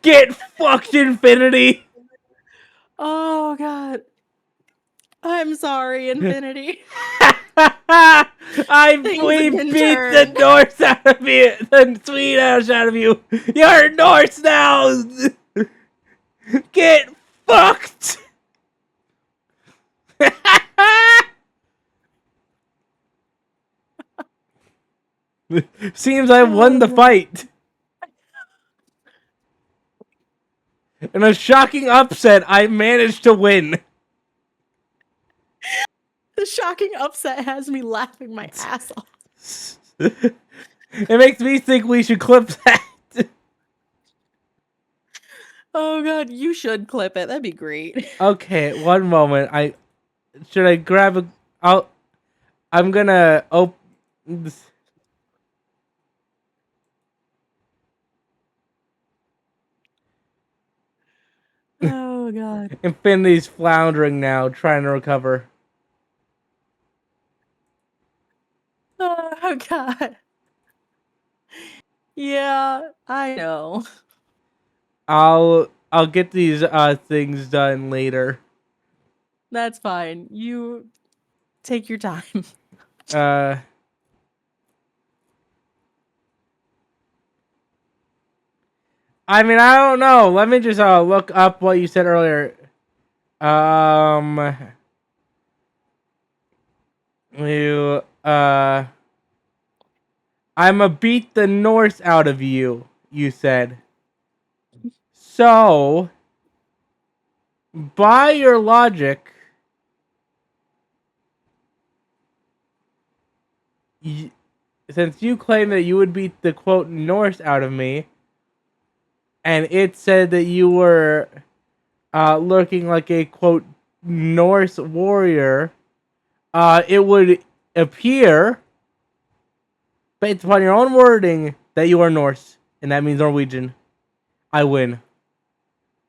Get fucked, Infinity! Oh god. I'm sorry, Infinity. We beat the Norse out of you, the Swedish out of you. You're Norse now. Get fucked. Seems I won the fight. In a shocking upset, I managed to win. The shocking upset has me laughing my ass off. It makes me think we should clip that. Oh god, you should clip it. That'd be great. Okay, one moment. Should I grab a? I'm gonna open this. Oh god. Infinity's floundering now, trying to recover. Oh god. Yeah, I know. I'll get these things done later. That's fine. You take your time. I mean, I don't know. Let me just look up what you said earlier. You I'ma beat the Norse out of you, you said. So, by your logic, since you claim that you would beat the quote Norse out of me, and it said that you were looking like a quote Norse warrior, it would appear, based upon your own wording, that you are Norse, and that means Norwegian. I win.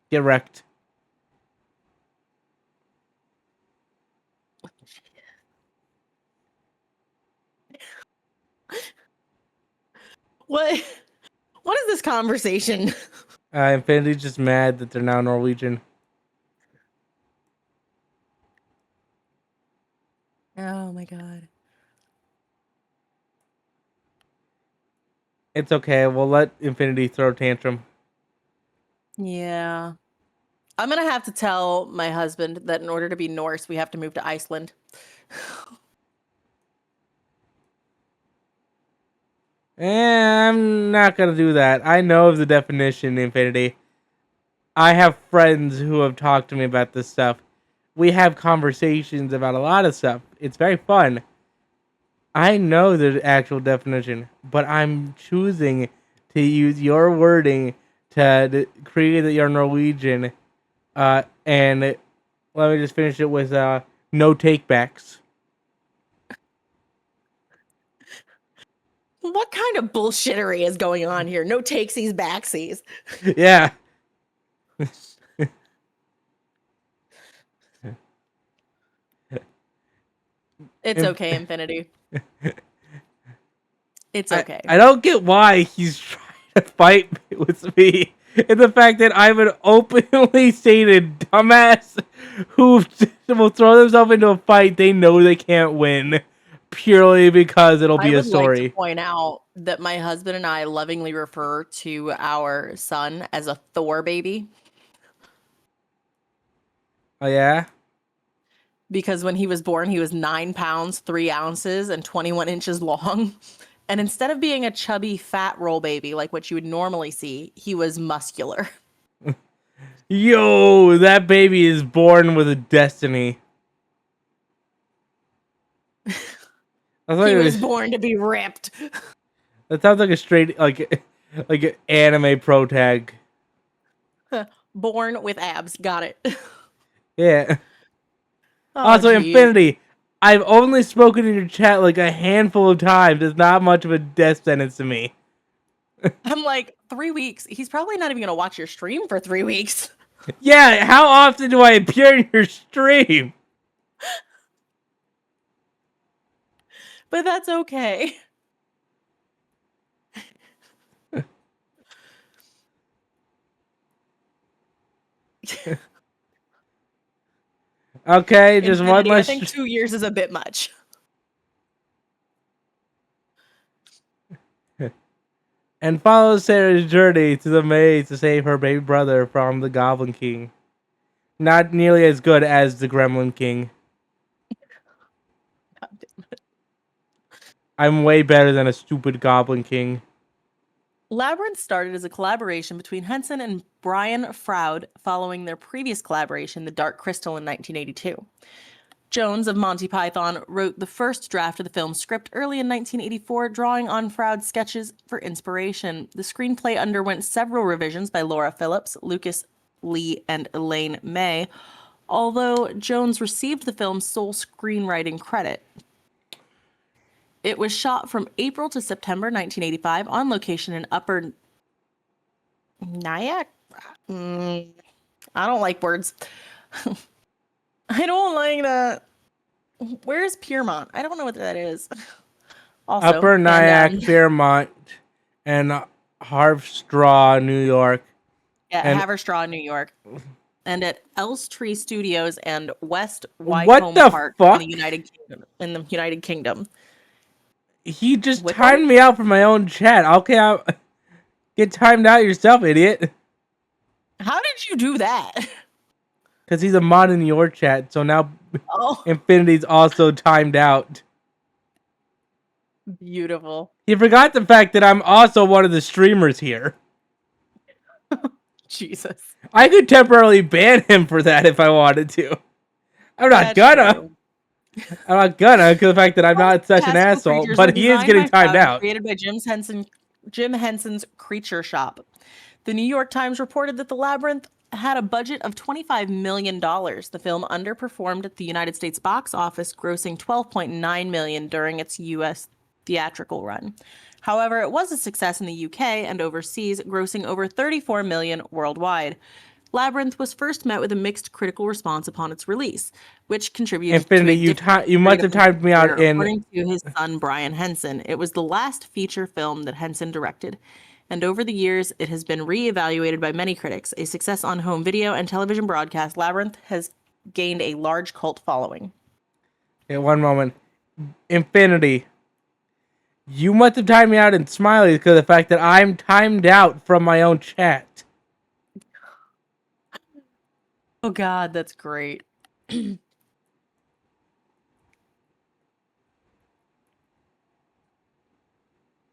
Get wrecked. What is this conversation? Infinity's just mad that they're now Norwegian. Oh my god. It's okay. We'll let Infinity throw a tantrum. Yeah. I'm gonna have to tell my husband that in order to be Norse, we have to move to Iceland. I'm not gonna do that. I know of the definition, Infinity. I have friends who have talked to me about this stuff. We have conversations about a lot of stuff. It's very fun. I know the actual definition, but I'm choosing to use your wording to create that you're Norwegian. And let me just finish it with no takebacks. What kind of bullshittery is going on here? No takesies, backsies. Yeah. It's okay, Infinity. It's I, okay. I don't get why he's trying to fight with me. And the fact that I'm an openly stated dumbass who will throw themselves into a fight they know they can't win purely because it'll I be a would like to story. point out that my husband and I lovingly refer to our son as a Thor baby Oh, yeah? because when he was born, he was 9 pounds, 3 ounces, and 21 inches long. And instead of being a chubby, fat roll baby like what you would normally see, he was muscular. Yo, that baby is born with a destiny. I thought He it was was. born to be ripped. That sounds like a straight like an anime pro tag. Born with abs. Got it. Yeah. Oh, Also, geez. Infinity. I've only spoken in your chat like a handful of times. It's not much of a death sentence to me. I'm like, 3 weeks. He's probably not even going to watch your stream for 3 weeks. Yeah, how often do I appear in your stream? But that's okay. Okay, just one Infinity, I less. think 2 years is a bit much. And follows Sarah's journey to the maze to save her baby brother from the Goblin King. Not nearly as good as the Gremlin King. I'm way better than a stupid Goblin King. Labyrinth started as a collaboration between Henson and Brian Froud following their previous collaboration, The Dark Crystal, in 1982. Jones of Monty Python wrote the first draft of the film's script early in 1984, drawing on Froud's sketches for inspiration. The screenplay underwent several revisions by Laura Phillips, Lucas Lee, and Elaine May, although Jones received the film's sole screenwriting credit. It was shot from April to September 1985 on location in Upper Nyack. I don't like words. I don't like that. Where's Piermont? I don't know what that is. Also, Upper and Nyack, Fairmont, and Harvstraw, New York. yeah, And Haverstraw, New York, and at Elstree Studios and West what Wycombe the Park in the fuck? United Kingdom. In the United Kingdom. He just Wycombe? timed me out from my own chat. Okay, I'll get timed out yourself, idiot. How did you do that? Because he's a mod in your chat, so now Oh, Infinity's also timed out. beautiful. He forgot the fact that I'm also one of the streamers here. Jesus. I could temporarily ban him for that if I wanted to. I'm not That's gonna. true. I'm not gonna, because the fact that I'm not such an Fantastical asshole, creatures were but he is designed getting by timed Froud and out. created by Jim Henson's Creature Shop. The New York Times reported that The Labyrinth had a budget of $25 million. The film underperformed at the United States box office, grossing $12.9 million during its U.S. theatrical run. However, it was a success in the UK and overseas, grossing over $34 million worldwide. Labyrinth was first met with a mixed critical response upon its release, which contributed to Infinity, a different you must period have of timed me out career, in. according to his son Brian Henson. It was the last feature film that Henson directed, and over the years, it has been re-evaluated by many critics. A success on home video and television broadcast, Labyrinth has gained a large cult following. Okay, one moment. Infinity. You must have timed me out in Smiley because of the fact that I'm timed out from my own chat. Oh God, that's great. I'm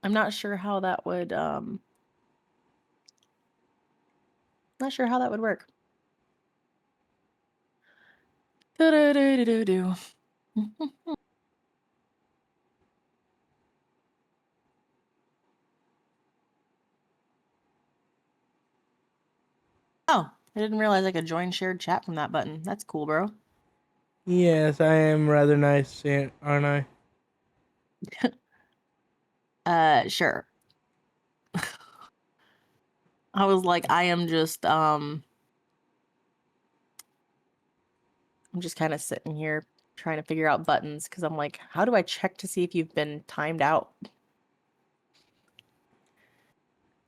not sure how that would not sure how that would work. Do-do-do-do-do-do. Oh, I didn't realize I could join shared chat from that button. That's cool, bro. Yes, I am rather nice, aren't I? Sure. I was like, I'm just kind of sitting here trying to figure out buttons because I'm like, how do I check to see if you've been timed out?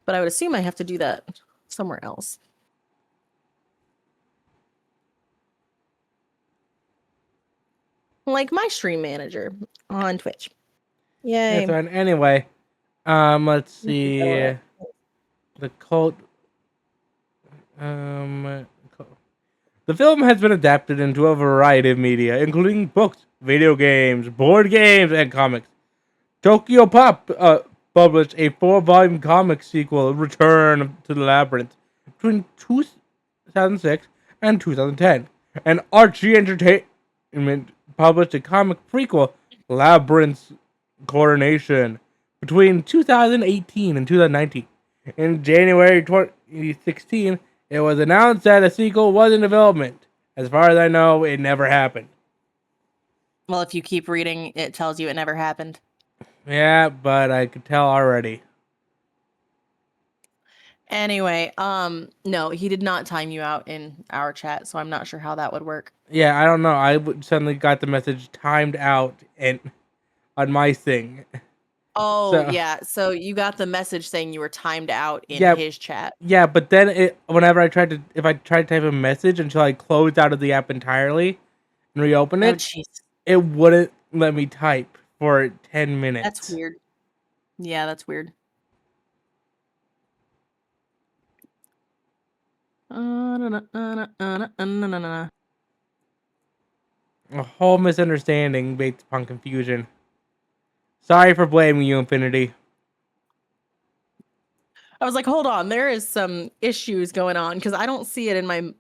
But I would assume I have to do that somewhere else. Like my stream manager on Twitch. Yay. Yeah, so anyway, let's see. The cult. The film has been adapted into a variety of media, including books, video games, board games, and comics. Tokyo Pop published a 4-volume comic sequel, Return to the Labyrinth, between 2006 and 2010. And Archie Entertainment published a comic prequel, Labyrinth's Coronation, between 2018 and 2019. In January 2016, it was announced that a sequel was in development. As far as I know, it never happened. Well, if you keep reading, it tells you it never happened. Yeah, but I could tell already. Anyway, no, he did not time you out in our chat, so I'm not sure how that would work. Yeah, I don't know. I suddenly got the message timed out and on my thing. Oh, So, yeah. So you got the message saying you were timed out in yeah, his chat. yeah, but then whenever I tried to, if I tried to type a message until I closed out of the app entirely and reopen Oh, it, jeez. it wouldn't let me type for 10 minutes. That's weird. Yeah, that's weird. A whole misunderstanding based upon confusion. Sorry for blaming you, Infinity. I was like, hold on, there is some issues going on because I don't see it in my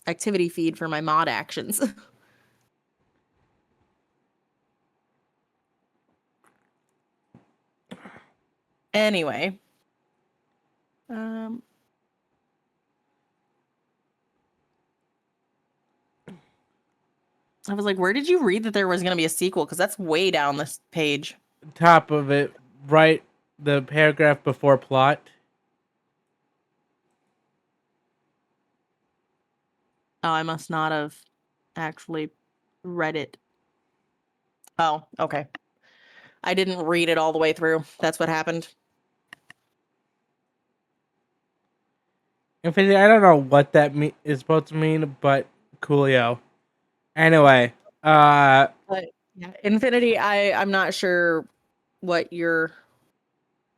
activity feed for my mod actions. Anyway. I was like, where did you read that there was going to be a sequel? Because that's way down this page. Top of it, right, the paragraph before plot. Oh, I must not have actually read it. Oh, okay. I didn't read it all the way through. That's what happened. Infinity, I don't know what that is supposed to mean, but coolio. Anyway, But yeah, Infinity, I'm not sure what you're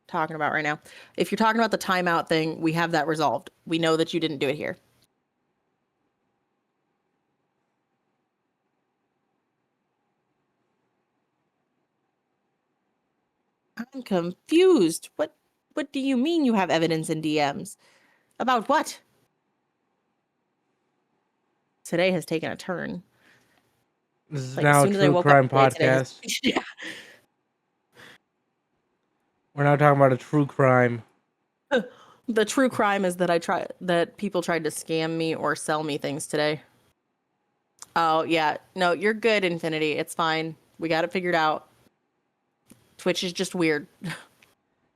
talking about right now. If you're talking about the timeout thing, we have that resolved. We know that you didn't do it here. I'm confused. What do you mean you have evidence in DMs? About what? Today has taken a turn. this is Like, now as a soon as I true woke crime up today has- podcast. yeah. We're now talking about a true crime. The true crime is that people tried to scam me or sell me things today. Oh, yeah. No, you're good, Infinity. It's fine. We got it figured out. Twitch is just weird.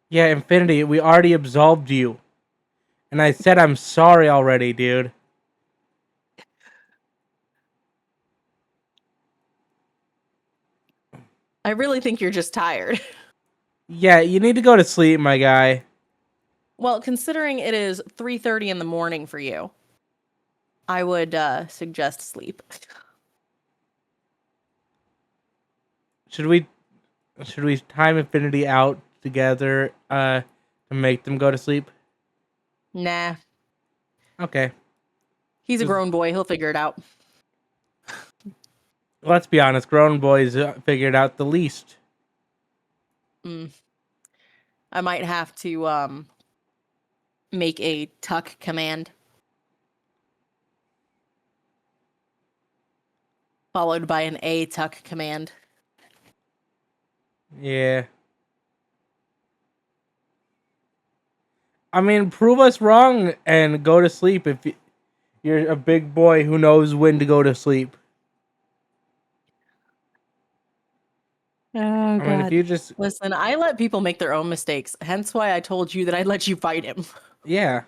Yeah, Infinity, we already absolved you. And I said I'm sorry already, dude. I really think you're just tired. Yeah, you need to go to sleep, my guy. Well, considering it is 3:30 in the morning for you, I would suggest sleep. Should we time Infinity out together to make them go to sleep? Nah. Okay. He's a grown boy. He'll figure it out. Let's be honest, grown boys figured out the least. I might have to make a tuck command. Followed by an A tuck command. Yeah. I mean, prove us wrong and go to sleep if you're a big boy who knows when to go to sleep. Oh, I mean, if God. you just, Listen, I let people make their own mistakes. Hence why I told you that I'd let you fight him. yeah.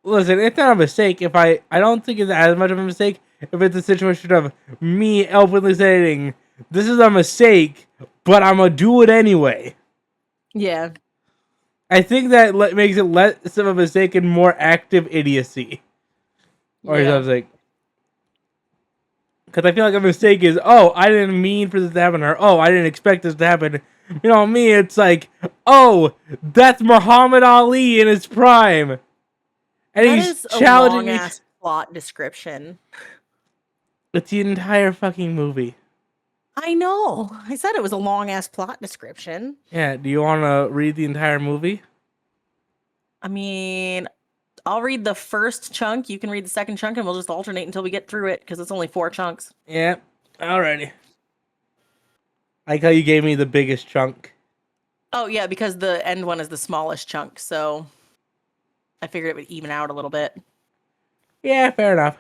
Listen, it's not a mistake. If I don't think it's as much of a mistake if it's a situation of me openly saying, this is a mistake, but I'm gonna do it anyway. Yeah. I think that makes it less of a mistake and more active idiocy. Or Yeah. something. Because I feel like a mistake is, oh, I didn't mean for this to happen, or oh, I didn't expect this to happen. You know, me, it's like, oh, that's Muhammad Ali in his prime. And That he's is a challenging long me. ass plot description. It's the entire fucking movie. I know. I said it was a long ass plot description. Yeah, do you want to read the entire movie? I mean, I'll read the first chunk. You can read the second chunk, and we'll just alternate until we get through it because it's only 4 chunks. Yeah, alrighty. I like how you gave me the biggest chunk. Oh, yeah, because the end one is the smallest chunk. So I figured it would even out a little bit. Yeah, fair enough.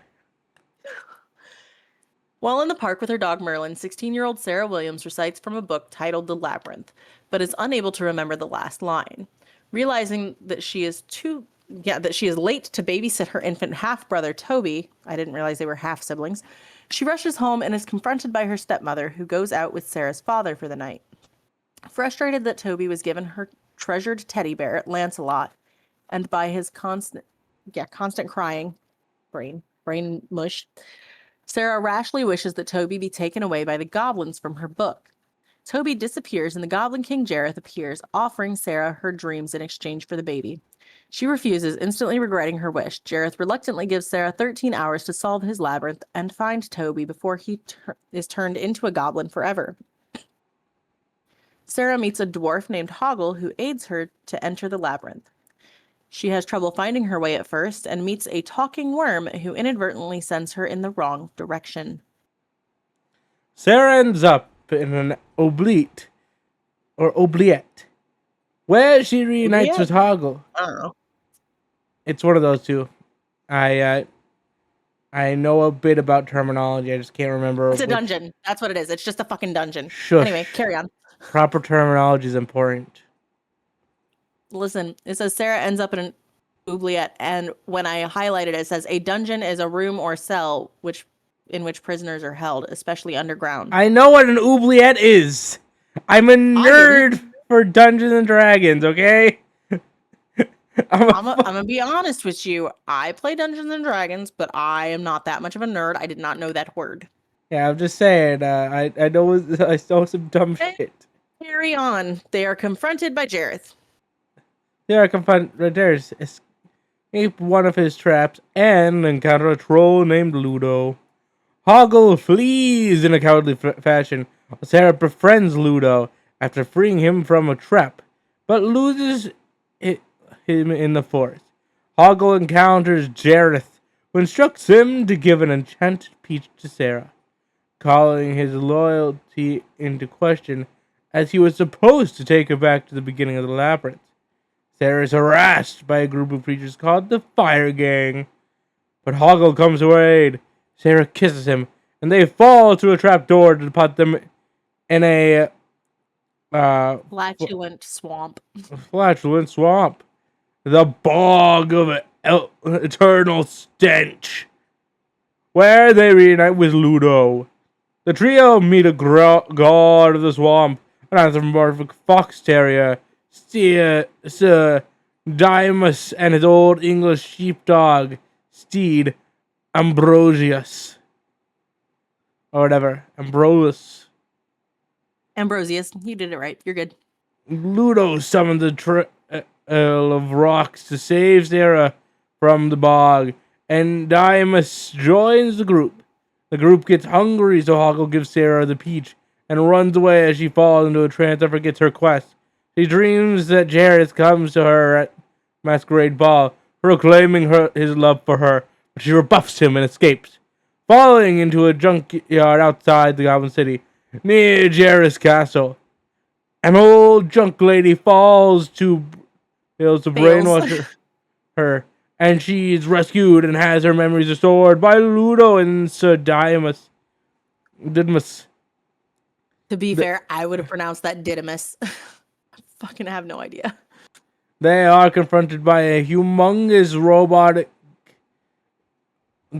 While in the park with her dog Merlin, 16-year-old Sarah Williams recites from a book titled The Labyrinth, but is unable to remember the last line. Realizing that she is late to babysit her infant half-brother Toby, I didn't realize they were half-siblings, she rushes home and is confronted by her stepmother, who goes out with Sarah's father for the night. Frustrated that Toby was given her treasured teddy bear, Lancelot, and by his constant crying, brain mush, Sarah rashly wishes that Toby be taken away by the goblins from her book. Toby disappears and the Goblin King Jareth appears, offering Sarah her dreams in exchange for the baby. She refuses, instantly regretting her wish. Jareth reluctantly gives Sarah 13 hours to solve his labyrinth and find Toby before he is turned into a goblin forever. Sarah meets a dwarf named Hoggle who aids her to enter the labyrinth. She has trouble finding her way at first and meets a talking worm who inadvertently sends her in the wrong direction. Sarah ends up in an oubliette, where she reunites with Hoggle. I don't know. It's one of those two. I know a bit about terminology. I just can't remember. It's a dungeon. That's what it is. It's just a fucking dungeon. Shush. Anyway, carry on. Proper terminology is important. Listen, it says Sarah ends up in an oubliette, and when I highlighted it, it says a dungeon is a room or cell in which prisoners are held, especially underground. I know what an oubliette is. I'm a nerd for Dungeons and Dragons, okay? I'm gonna be honest with you. I play Dungeons and Dragons, but I am not that much of a nerd. I did not know that word. Yeah, I'm just saying. I know I saw some dumb shit. Carry on. They are confronted by Jareth. There's escape one of his traps and encounter a troll named Ludo. Hoggle flees in a cowardly fashion. Sarah befriends Ludo after freeing him from a trap, but loses him in the forest. Hoggle encounters Jareth, who instructs him to give an enchanted peach to Sarah, calling his loyalty into question as he was supposed to take her back to the beginning of the labyrinth. Sarah is harassed by a group of creatures called the Fire Gang, but Hoggle comes to her aid. Sarah kisses him, and they fall through a trapdoor to put them in a Flatulent swamp. Flatulent swamp. The bog of eternal stench, where they reunite with Ludo. The trio meet a god of the swamp, an anthropomorphic fox terrier, Sir Dimus, and his old English sheepdog, steed, Ambrosius. Or whatever. Ambrosius. You did it right. You're good. Ludo summons the trail of rocks to save Sarah from the bog, and Dimus joins the group. The group gets hungry, so Hoggle gives Sarah the peach and runs away as she falls into a trance and forgets her quest. She dreams that Jareth comes to her at Masquerade Ball, proclaiming his love for her, but she rebuffs him and escapes, falling into a junkyard outside the Goblin City, near Jareth's castle. An old junk lady fails to brainwash her, and she is rescued and has her memories restored by Ludo and Sir Didymus. To be fair, I would have pronounced that Didymus. I fucking have no idea. They are confronted by a humongous robotic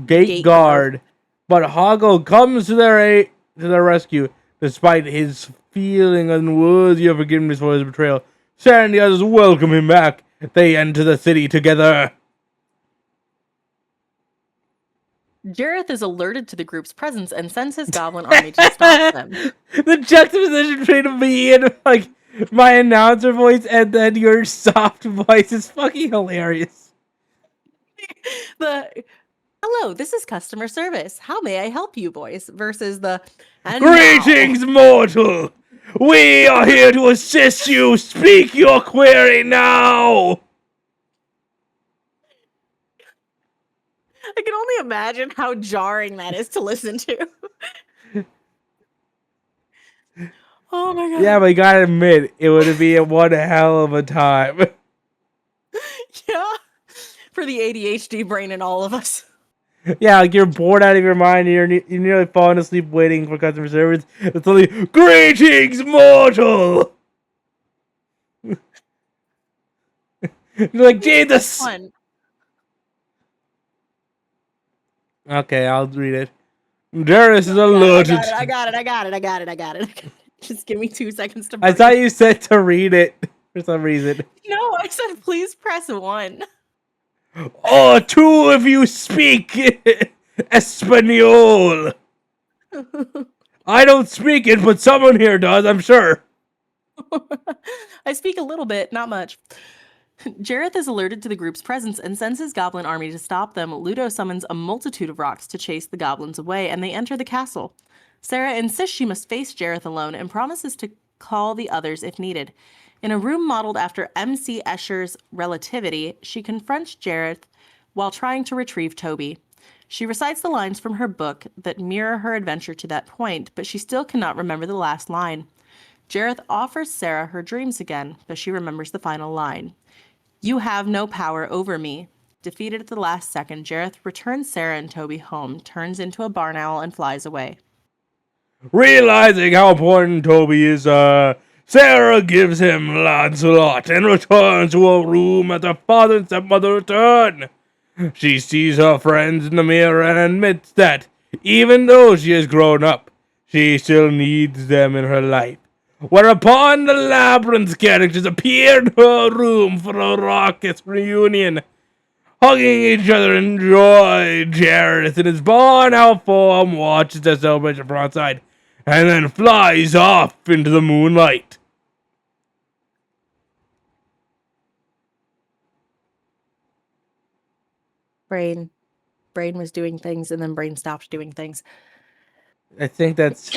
gate guard, but Hoggle comes to their rescue, despite his feeling unworthy of forgiveness for his betrayal. Sarah and the others welcome him back. They enter the city together. Jareth is alerted to the group's presence and sends his goblin army to stop them. The juxtaposition between me and like my announcer voice and then your soft voice is fucking hilarious. Hello, this is customer service. How may I help you, voice? Versus the greetings, mortal. We are here to assist you. Speak your query now. I can only imagine how jarring that is to listen to. Oh my god. Yeah, but you gotta admit, it would be one hell of a time. Yeah. For the ADHD brain in all of us. Yeah, like you're bored out of your mind and you're nearly falling asleep waiting for customer service. It's only, greetings, mortal! You're like, Jesus! Fun. Okay, I'll read it. Darius is alerted. I got it. Just give me 2 seconds to breathe. I thought you said to read it for some reason. No, I said please press 1. Oh, 2 of you speak Espanol. I don't speak it, but someone here does, I'm sure. I speak a little bit, not much. Jareth is alerted to the group's presence and sends his goblin army to stop them. Ludo summons a multitude of rocks to chase the goblins away, and they enter the castle. Sarah insists she must face Jareth alone and promises to call the others if needed. In a room modeled after M.C. Escher's Relativity, she confronts Jareth while trying to retrieve Toby. She recites the lines from her book that mirror her adventure to that point, but she still cannot remember the last line. Jareth offers Sarah her dreams again, but she remembers the final line. You have no power over me. Defeated at the last second, Jareth returns Sarah and Toby home, turns into a barn owl, and flies away. Realizing how important Toby is, Sarah gives him Lancelot and returns to her room as her father and stepmother return. She sees her friends in the mirror and admits that, even though she has grown up, she still needs them in her life. Whereupon the Labyrinth's characters appear in her room for a raucous reunion. Hugging each other in joy, Jareth in his barn owl form watches the celebration from outside, and then flies off into the moonlight. Brain was doing things, and then Brain stopped doing things. I think that's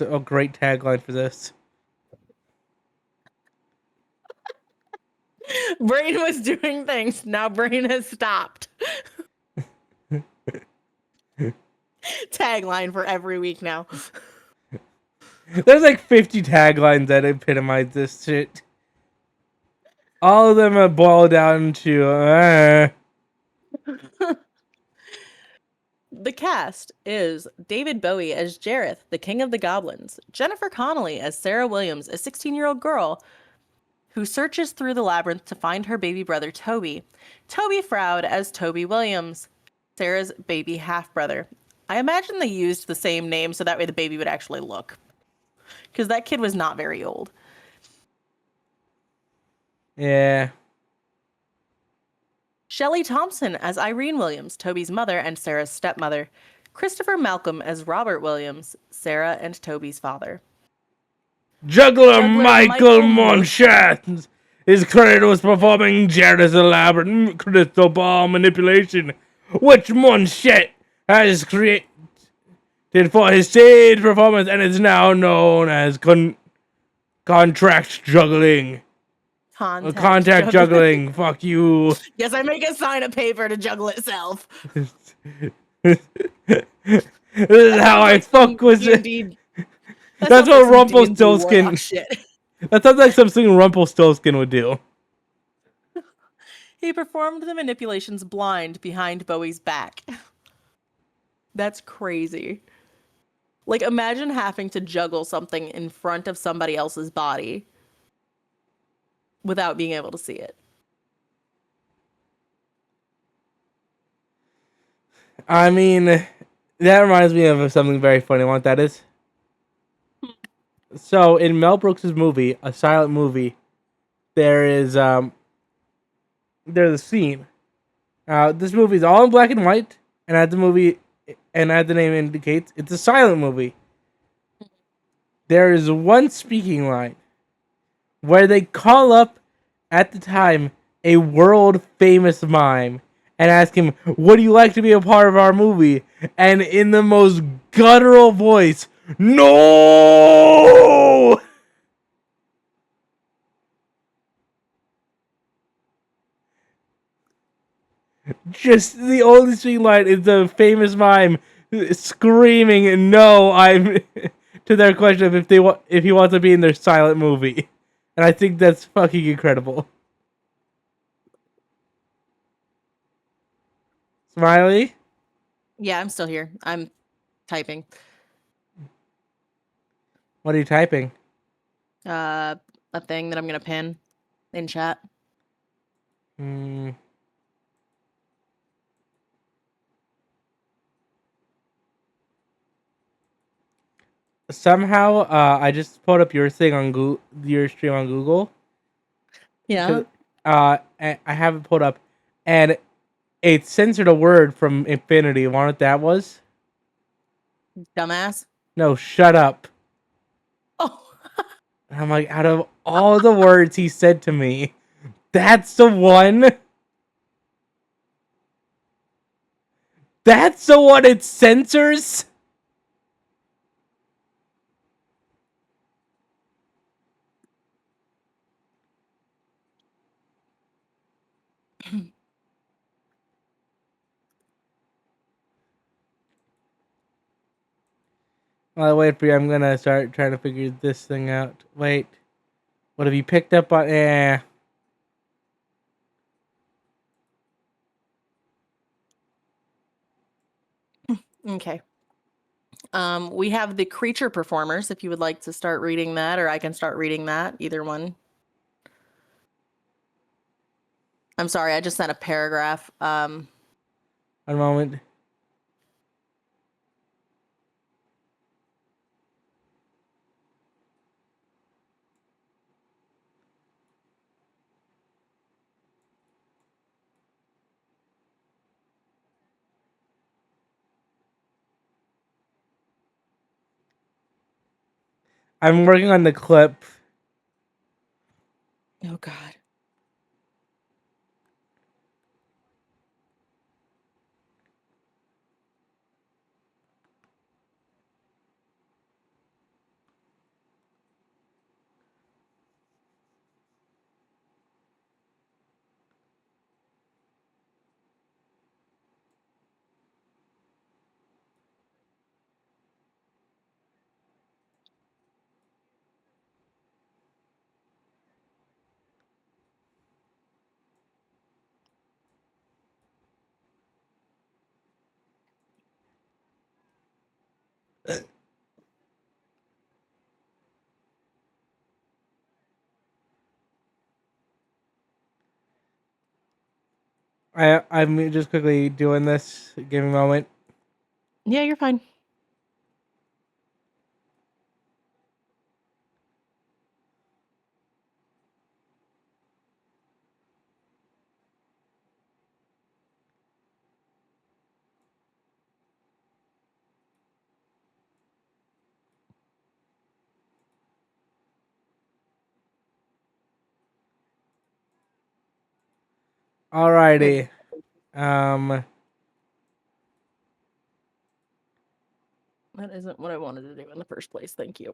a great tagline for this. Brain was doing things. Now Brain has stopped. Tagline for every week now. There's like 50 taglines that epitomize this shit. All of them are boiled down to The cast is David Bowie as Jareth, the King of the Goblins, Jennifer Connelly as Sarah Williams, a 16-year-old girl who searches through the labyrinth to find her baby brother Toby, Toby Froud as Toby Williams, Sarah's baby half-brother. I imagine they used the same name so that way the baby would actually look. Because that kid was not very old. yeah. Shelley Thompson as Irene Williams, Toby's mother and Sarah's stepmother. Christopher Malcolm as Robert Williams, Sarah and Toby's father. Juggler Michael Monchat is credited with performing Jareth's elaborate crystal ball manipulation, which Monchat has created for his stage performance and is now known as contract juggling. Contact juggling. Fuck you. Yes, I make a sign of paper to juggle itself. This is how I fuck with it. That's what Rumpelstiltskin. That sounds like something Rumpelstiltskin would do. He performed the manipulations blind behind Bowie's back. That's crazy. Like, imagine having to juggle something in front of somebody else's body without being able to see it. I mean, that reminds me of something very funny. What that is? So in Mel Brooks's movie, a silent movie, there is there's a scene. This movie is all in black and white, and as the name indicates, it's a silent movie. There is one speaking line where they call up at the time a world famous mime and ask him, "Would you like to be a part of our movie?" And in the most guttural voice, "No!" Just the only speaking line is the famous mime screaming "No!" I'm to their question of if he wants to be in their silent movie, and I think that's fucking incredible. Smiley, Yeah, I'm still here. I'm typing. what are you typing? A thing that I'm gonna pin in chat. Hmm. Somehow, I just pulled up your thing on Google, your stream on Google. Yeah. I have it pulled up, and it censored a word from Infinity. You want what that was? Dumbass. No, shut up. Oh. And I'm like, out of all the words he said to me, that's the one. That's the one it censors. While I wait for you, I'm gonna start trying to figure this thing out. Wait, what have you picked up on? Okay. We have the creature performers if you would like to start reading that, or I can start reading that, either one. I'm sorry, I just sent a paragraph. One moment. I'm working on the clip. Oh God. I'm just quickly doing this. Give me a moment. Yeah, you're fine. Alrighty. Um. That isn't what I wanted to do in the first place. Thank you.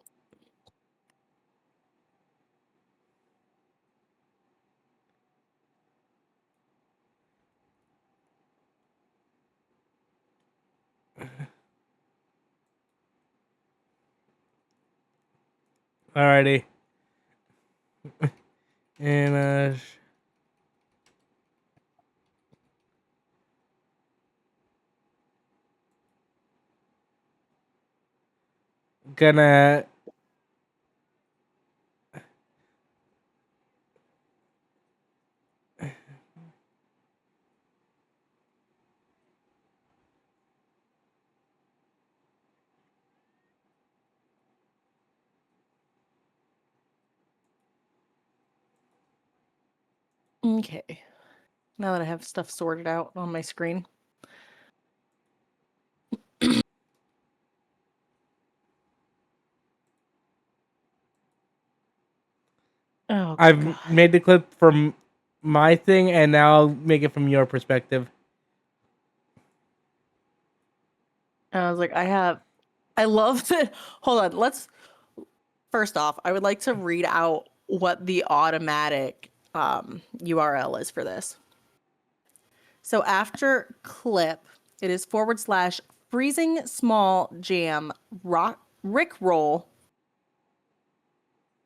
Alrighty. And gonna. Okay. Now that I have stuff sorted out on my screen. Oh, I've God. made the clip from my thing, and now I'll make it from your perspective. I was like, I love that. Hold on. First off, I would like to read out what the automatic URL is for this. So after clip, it is / freezing small jam Rick roll.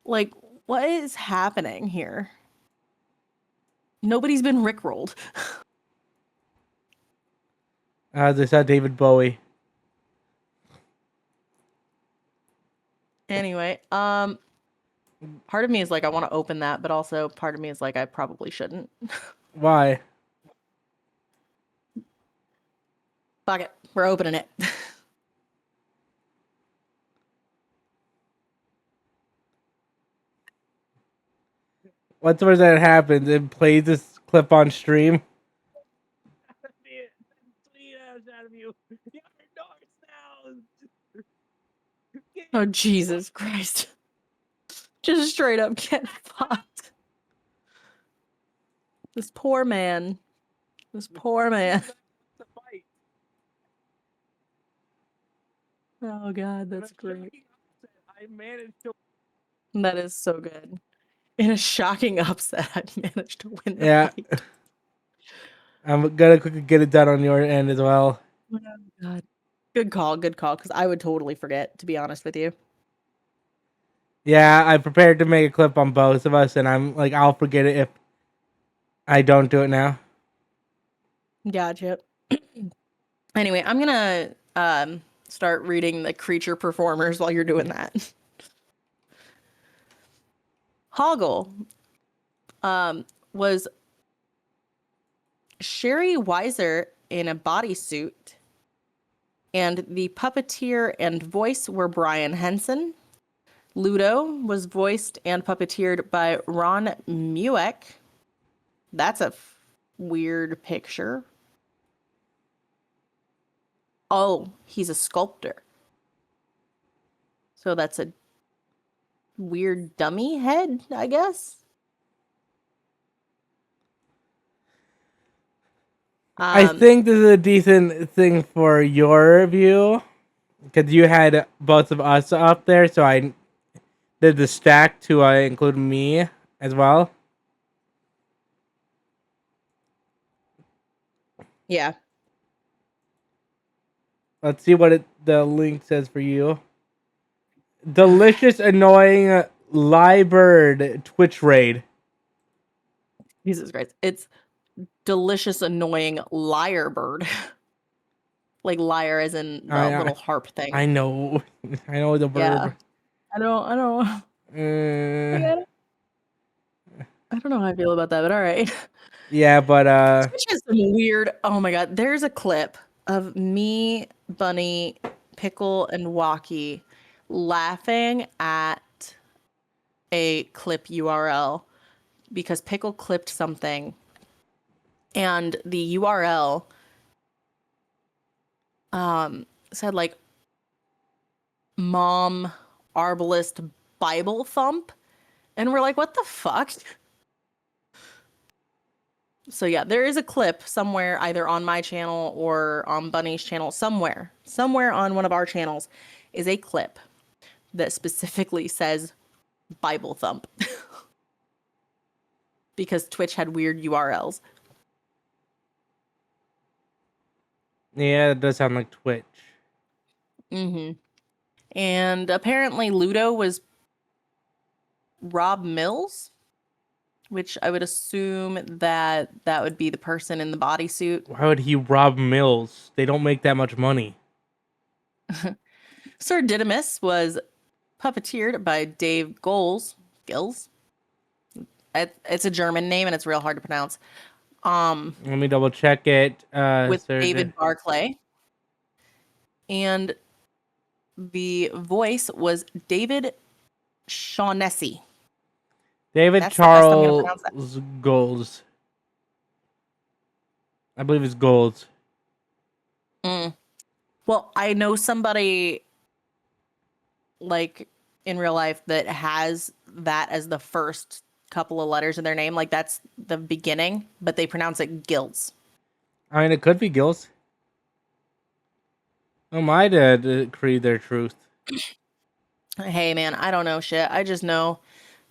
Like, what is happening here? Nobody's been rickrolled. They saw David Bowie. Anyway, part of me is like I want to open that, but also part of me is like I probably shouldn't. Why? Fuck it, we're opening it. What's the worst that happens? It plays this clip on stream. Oh Jesus Christ! Just straight up get fucked. This poor man. This poor man. Oh God, that's great. That is so good. In a shocking upset, I managed to win the Yeah. fight. I'm gonna quickly get it done on your end as well. Oh God. Good call, because I would totally forget, to be honest with you. Yeah, I prepared to make a clip on both of us, and I'm like, I'll forget it if I don't do it now. Gotcha. Anyway, I'm gonna start reading the creature performers while you're doing that. Hoggle was Sherry Weiser in a bodysuit, and the puppeteer and voice were Brian Henson. Ludo was voiced and puppeteered by Ron Mueck. That's a weird picture. Oh, he's a sculptor. So that's a weird dummy head, I guess. I think this is a decent thing for your review because you had both of us up there, so I did the stack to include me as well. Yeah. Let's see what the link says for you. Delicious, annoying Liebird Twitch raid. Jesus Christ. It's delicious, annoying liar bird. Like liar as in the little harp thing. I know. I know the verb. Yeah. I don't I don't know how I feel about that, but all right. Yeah, but Twitch has some weird. Oh my God. There's a clip of me, Bunny, Pickle, and Walkie laughing at a clip URL because Pickle clipped something and the URL said like mom arbalist Bible thump. And we're like, what the fuck? So yeah, there is a clip somewhere, either on my channel or on Bunny's channel, somewhere on one of our channels is a clip that specifically says Bible thump. Because Twitch had weird URLs. yeah, it does sound like Twitch. Mm-hmm. And apparently Ludo was Rob Mills, which I would assume that would be the person in the bodysuit. Why would he rob Mills? They don't make that much money. Sir Didymus was puppeteered by Dave Gills. It's a German name and it's real hard to pronounce. Let me double check it. With Sir David Barclay. And the voice was David Shaughnessy. David That's the best I'm going to pronounce that. Charles Golds. I believe it's Golds. Well, I know somebody like in real life that has that as the first couple of letters in their name. Like that's the beginning, but they pronounce it Gills. I mean, it could be Gills. Oh, my dad creed their truth. Hey, man, I don't know shit. I just know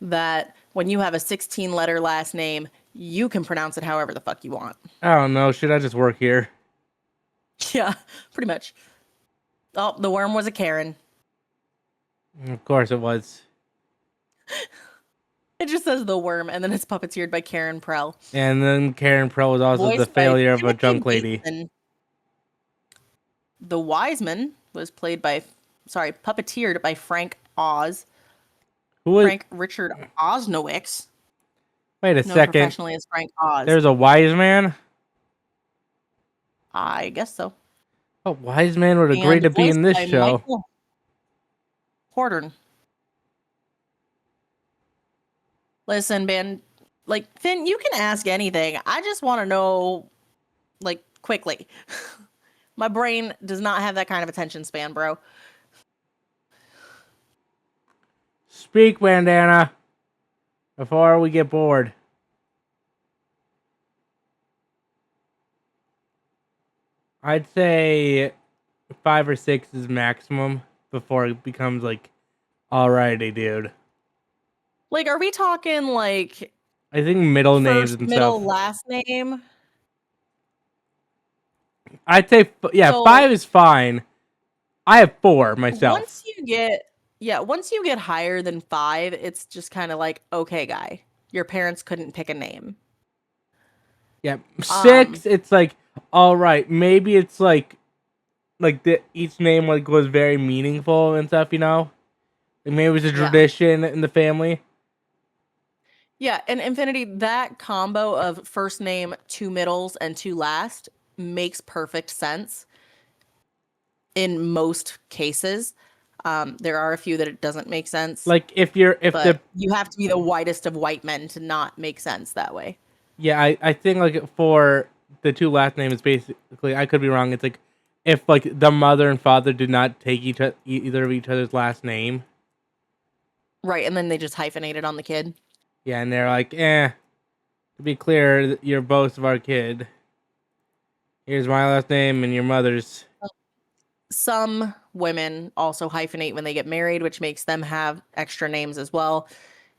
that when you have a 16-letter last name, you can pronounce it however the fuck you want. I don't know. Should I just work here? Yeah, pretty much. Oh, the worm was a Karen. Of course it was. It just says the worm, and then it's puppeteered by Karen Prell. And then Karen Pro was also the Voiced by failure of a Timothy junk lady. Bateson. The Wiseman was puppeteered by Frank Oz. Who was? Frank Richard Osnowicz. Wait a Known second. professionally as Frank Oz. There's a wise man. I guess so. A wise man would agree And to be in this voiced by show. Michael Horton. Listen, man, like Finn, you can ask anything. I just want to know, like, quickly. My brain does not have that kind of attention span, bro. Speak, Bandana, before we get bored. I'd say 5 or 6 is maximum before it becomes like, alrighty, dude. Like, are we talking like I think middle names first, and middle, stuff. last name? I'd say, yeah, So- 5 is fine. I have 4 myself. Once you get higher than 5, it's just kind of like, okay, guy, your parents couldn't pick a name. Yeah, 6, it's like, all right, maybe it's like each name like was very meaningful and stuff, you know. Like maybe it was a tradition in the family. Yeah, and Infinity, that combo of first name, 2 middles, and 2 last makes perfect sense in most cases. There are a few that it doesn't make sense. Like if you have to be the whitest of white men to not make sense that way. Yeah, I think like for the 2 last names, basically, I could be wrong. It's like if like the mother and father did not take either of each other's last name. Right, and then they just hyphenated on the kid. Yeah, and they're like, to be clear, you're both of our kid. Here's my last name and your mother's. Some women also hyphenate when they get married, which makes them have extra names as well.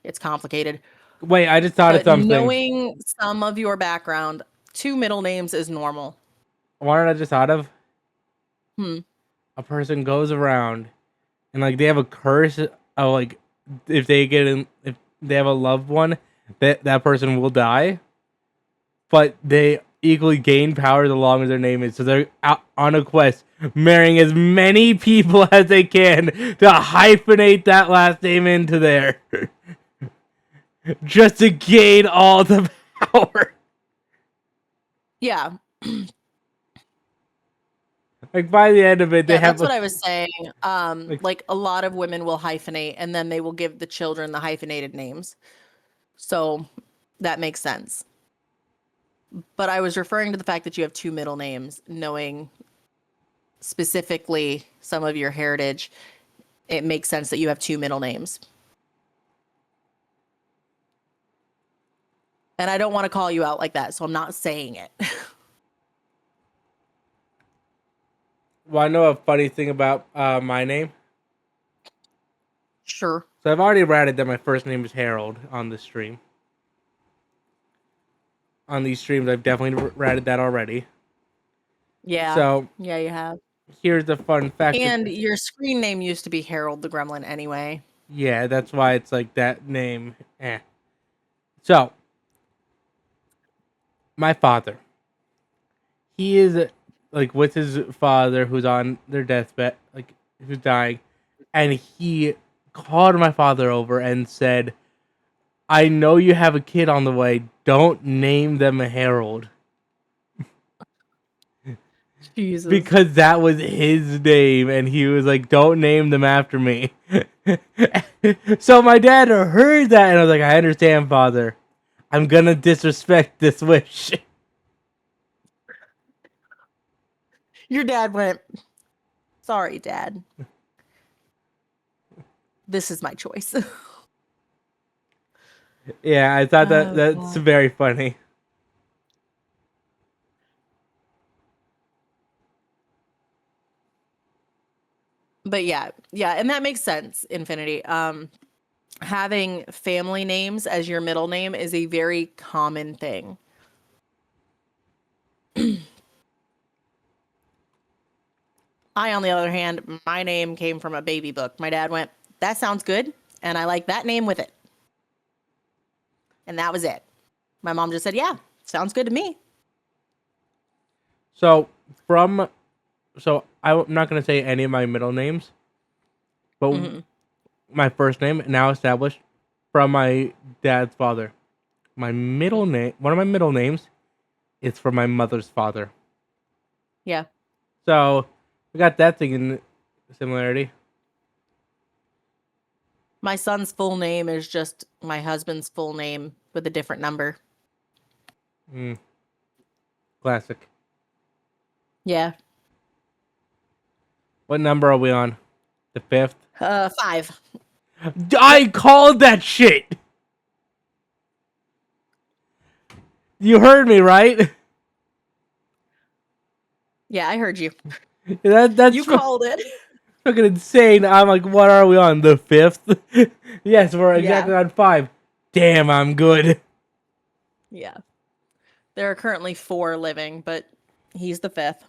It's complicated. Wait, I just thought of something. Knowing some of your background, 2 middle names is normal. What did I just thought of? A person goes around and like they have a curse of like if they have a loved one, that person will die. But they equally gain power the longer their name is. So they're out on a quest, marrying as many people as they can to hyphenate that last name into there. Just to gain all the power. Yeah. Like by the end of it, they have. That's what I was saying. Like a lot of women will hyphenate and then they will give the children the hyphenated names. So that makes sense. But I was referring to the fact that you have 2 middle names, knowing specifically some of your heritage. It makes sense that you have 2 middle names. And I don't want to call you out like that, so I'm not saying it. Well, I know a funny thing about my name. Sure. So I've already ratted that my first name is Harold on this stream. On these streams, I've definitely ratted that already. Yeah. So yeah, you have. Here's the fun fact. And your screen name used to be Harold the Gremlin anyway. Yeah, that's why it's like that name. So, my father. He is like with his father who's on their deathbed. Like who's dying, and he called my father over and said, "I know you have a kid on the way. Don't name them Harold." Jesus. Because that was his name, and he was like, "Don't name them after me." So my dad heard that, and I was like, "I understand, father. I'm gonna disrespect this wish." Your dad went, sorry, Dad. This is my choice. Yeah, I thought that Oh, that's God. very funny. But yeah, and that makes sense, Infinity. Having family names as your middle name is a very common thing. I, on the other hand, my name came from a baby book. My dad went, that sounds good, and I like that name with it. And that was it. My mom just said, yeah, sounds good to me. So from so I'm not gonna say any of my middle names, but Hmm. my first name now established from my dad's father. My middle name, one of my middle names, is from my mother's father. Yeah. So we got that thing in similarity. My son's full name is just my husband's full name with a different number. Mm, classic. Yeah. What number are we on? The fifth. 5. I called that shit. You heard me, right? Yeah, I heard you. That's You called it. fucking insane. I'm like, what are we on? The fifth? Yes, we're Yeah. exactly on 5. Damn, I'm good. Yeah. There are currently 4 living, but he's the 5th.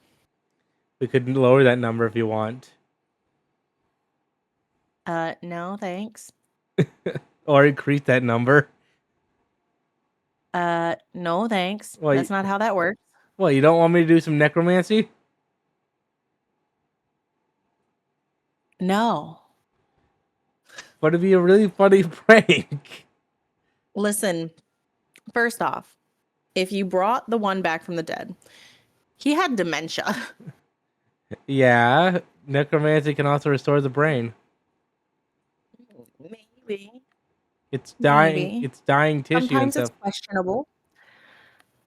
We could lower that number if you want, No, thanks. or increase that number. No, thanks. Well, That's not how that works. well, you don't want me to do some necromancy? No. But it'd be a really funny prank. Listen, first off, if you brought the one back from the dead, he had dementia. Yeah, necromancy can also restore the brain. Maybe. It's dying. Maybe. It's dying tissue and Sometimes it's stuff. questionable.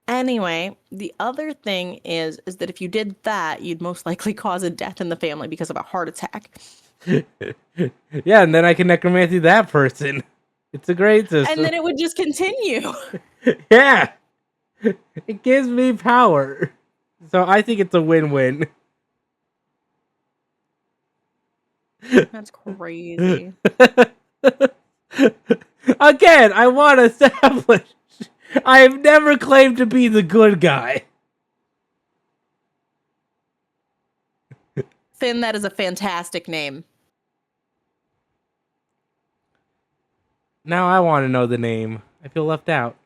Anyway, the other thing is that if you did that, you'd most likely cause a death in the family because of a heart attack. Yeah, and then I can necromancy that person. It's a great And system. then it would just continue. Yeah, it gives me power. So I think it's a win-win. That's crazy. Again, I want to establish I have never claimed to be the good guy. Finn, that is a fantastic name. Now I want to know the name. I feel left out.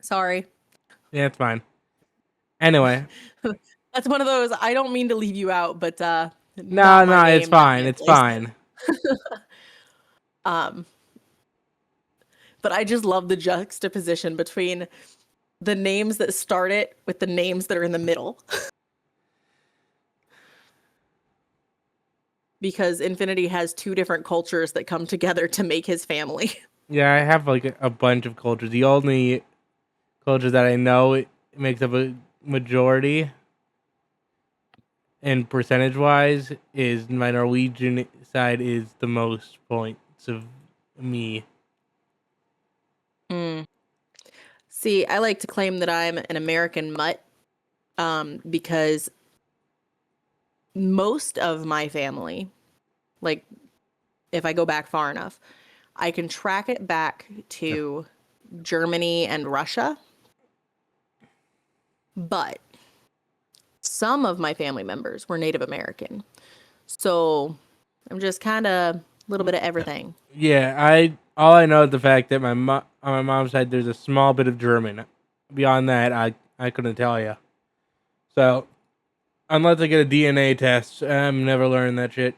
Sorry. Yeah, it's fine. Anyway, That's one of those, I don't mean to leave you out, but no, not my no, it's name, not fine. my It's place. fine. Um, but I just love the juxtaposition between the names that start it with the names that are in the middle. Because Infinity has 2 different cultures that come together to make his family. Yeah, I have like a bunch of cultures. The only culture that I know it makes up a majority and percentage wise is my Norwegian side is the most points of me. Mm. See, I like to claim that I'm an American mutt, because most of my family, like if I go back far enough, I can track it back to Germany and Russia. But some of my family members were Native American. So I'm just kind of a little bit of everything. Yeah, I all I know is the fact that on my mom's side there's a small bit of German. Beyond that, I couldn't tell you. So Unless I get a DNA test. I'm never learning that shit.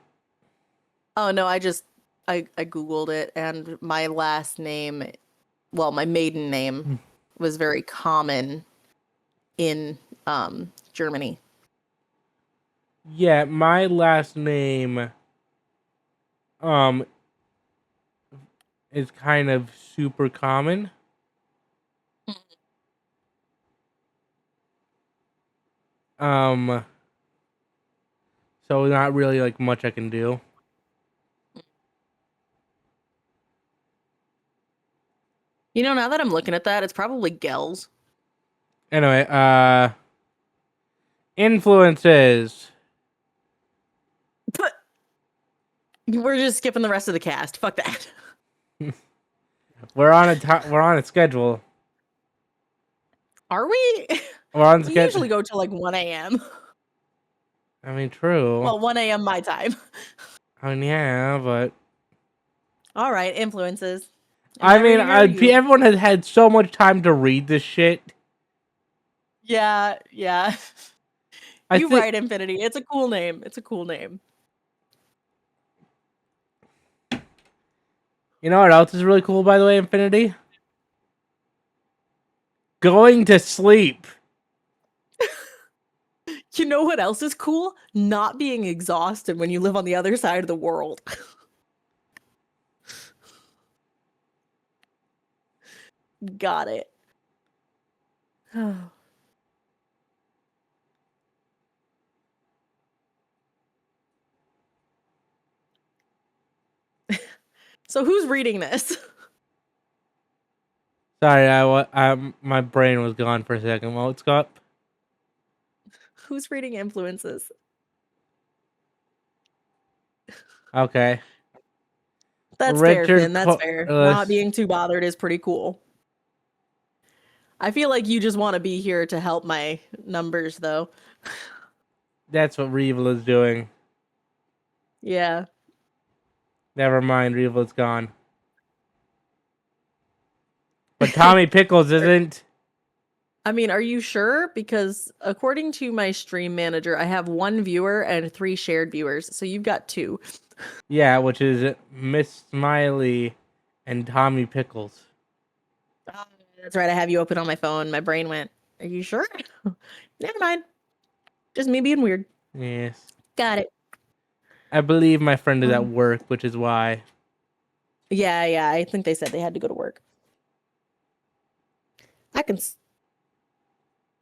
Oh no, I googled it, and my last name, well, my maiden name was very common in Germany. Yeah, my last name um is kind of super common. Um so not really like much I can do. You know, now that I'm looking at that, it's probably Gels. Anyway, influences. We're just skipping the rest of the cast. Fuck that. We're on a schedule. Are we? We're on We schedule. usually go till like 1 a.m. I mean, true. Well, 1 a.m. my time. I mean, yeah, but All right, influences. Am I I mean, ready or are you? everyone has had so much time to read this shit. Yeah, yeah. I You think right, Infinity. It's a cool name. It's a cool name. you know what else is really cool, by the way, Infinity? Going to sleep. You know what else is cool? Not being exhausted when you live on the other side of the world. Got it. So who's reading this? Sorry, my brain was gone for a second. Well, it's got Who's reading influences? okay. That's fair, Richard Finn. That's fair. Not being too bothered is pretty cool. I feel like you just want to be here to help my numbers, though. That's what Revel is doing. Yeah. Never mind, Revel is gone. But Tommy Pickles isn't. I mean, are you sure? Because according to my stream manager, I have 1 viewer and 3 shared viewers. So you've got 2. Yeah, which is Miss Smiley and Tommy Pickles. Oh, that's right. I have you open on my phone. My brain went, are you sure? Never mind. Just me being weird. Yes. Got it. I believe my friend is at Um, work, which is why. yeah. I think they said they had to go to work. I can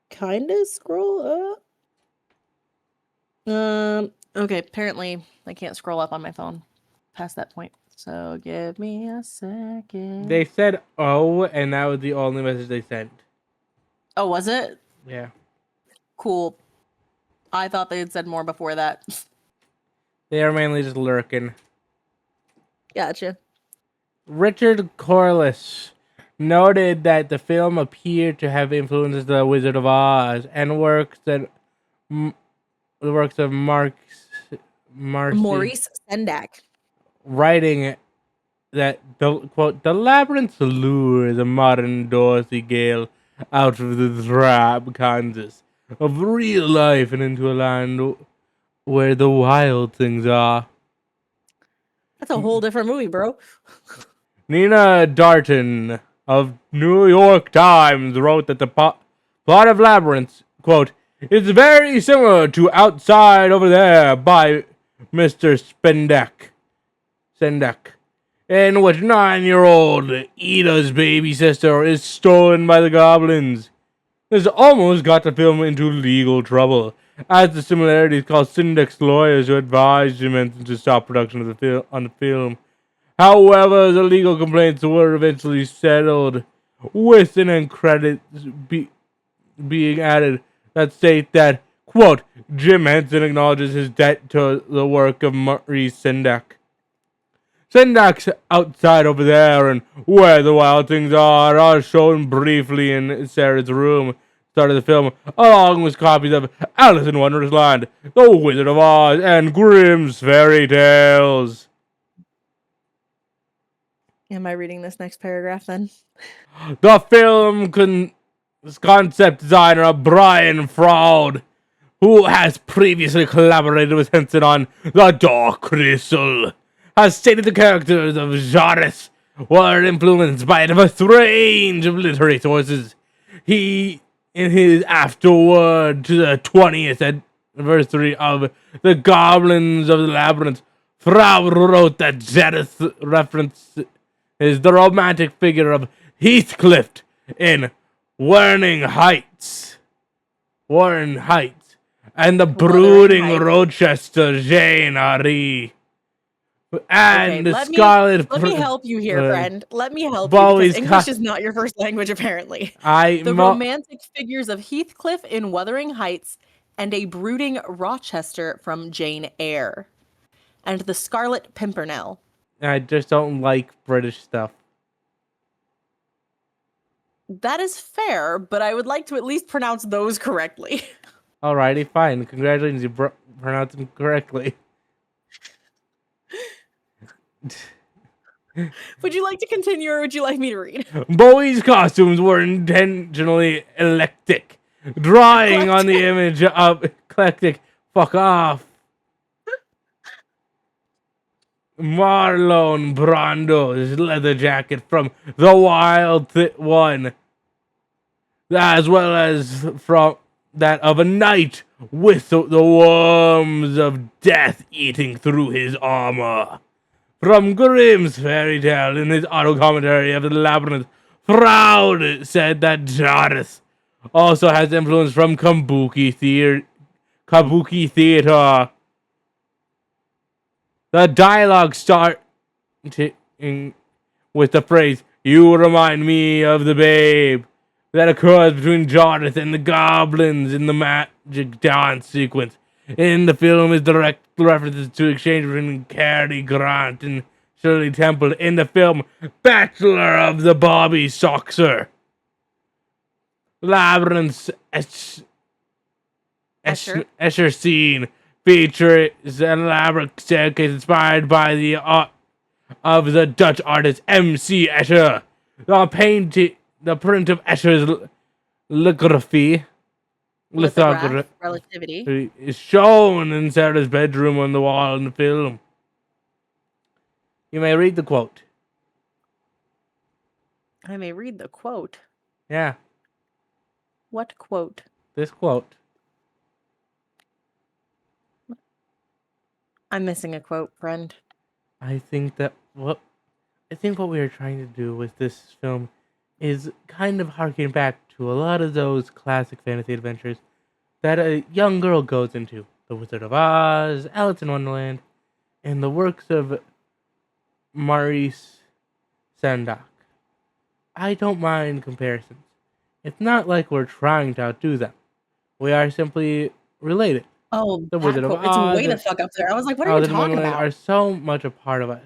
kind of scroll up. Okay, apparently I can't scroll up on my phone past that point. So give me a second. They said oh, and that was the only message they sent. Oh, was it? Yeah. Cool. I thought they had said more before that. They are mainly just lurking. Gotcha. Richard Corliss noted that the film appeared to have influenced The Wizard of Oz and the works of Marcy, Maurice Sendak. writing that the labyrinth's lure the modern Dorothy Gale out of the drab Kansas of real life and into a land where the wild things are. That's a whole different movie, bro. Nina Darton of New York Times wrote that the plot of Labyrinth, quote, is very similar to Outside Over There by Mr. Sendek, in which 9-year-old Ida's baby sister is stolen by the goblins. This almost got the film into legal trouble, as the similarities caused Sendek's lawyers to advise Jim Henson to stop production of the film. However, the legal complaints were eventually settled, with an end credits being added that state that, quote, Jim Henson acknowledges his debt to the work of Maurice Sendak. Sendak's Outside Over There and Where the Wild Things are shown briefly in Sarah's room. Start of the film, along with copies of Alice in Wonderland, The Wizard of Oz, and Grimm's Fairy Tales. Am I reading this next paragraph then? The film concept designer Brian Froud who has previously collaborated with Henson on The Dark Crystal, has stated the characters of Jareth were influenced by a range of literary sources. He, in his afterword to the 20th anniversary of The Goblins of the Labyrinth, Froud wrote that Jareth reference is the romantic figure of Heathcliff in Warning Heights. Warren Heights, and the brooding Heights. Rochester Jane Ari, and the let me help you here, friend. Let me help you because English is not your first language, apparently. The romantic figures of Heathcliff in Wuthering Heights and a brooding Rochester from Jane Eyre, and the Scarlet Pimpernel. I just don't like British stuff. That is fair, but I would like to at least pronounce those correctly. Alrighty, fine. Congratulations, you pronounced them correctly. Would you like to continue, or would you like me to read? Bowie's costumes were intentionally eclectic, drawing on the image of eclectic. Fuck off. Marlon Brando's leather jacket from The Wild One, as well as from that of a knight with the worms of death eating through his armor. From Grimm's fairy tale in his auto commentary of the Labyrinth, Froud said that Jareth also has influence from Kabuki theater. The dialogue starts with the phrase, "You remind me of the babe," that occurs between Jareth and the goblins in the magic dance sequence. In the film is direct references to exchange between Cary Grant and Shirley Temple in the film Bachelor of the Bobby Soxer. Labyrinth's Escher scene features an elaborate staircase inspired by the art of the Dutch artist M.C. Escher. The print of Escher's lithography relativity is shown in Sarah's bedroom on the wall in the film. You may read the quote. I may read the quote. Yeah. What quote? This quote. I'm missing a quote, friend. I think what we are trying to do with this film is kind of harken back to a lot of those classic fantasy adventures that a young girl goes into. The Wizard of Oz, Alice in Wonderland, and the works of Maurice Sendak. I don't mind comparisons. It's not like we're trying to outdo them. We are simply related. Oh, the Wizard of Oz. It's way the fuck up there. I was like, what are you talking about? Are so much a part of us.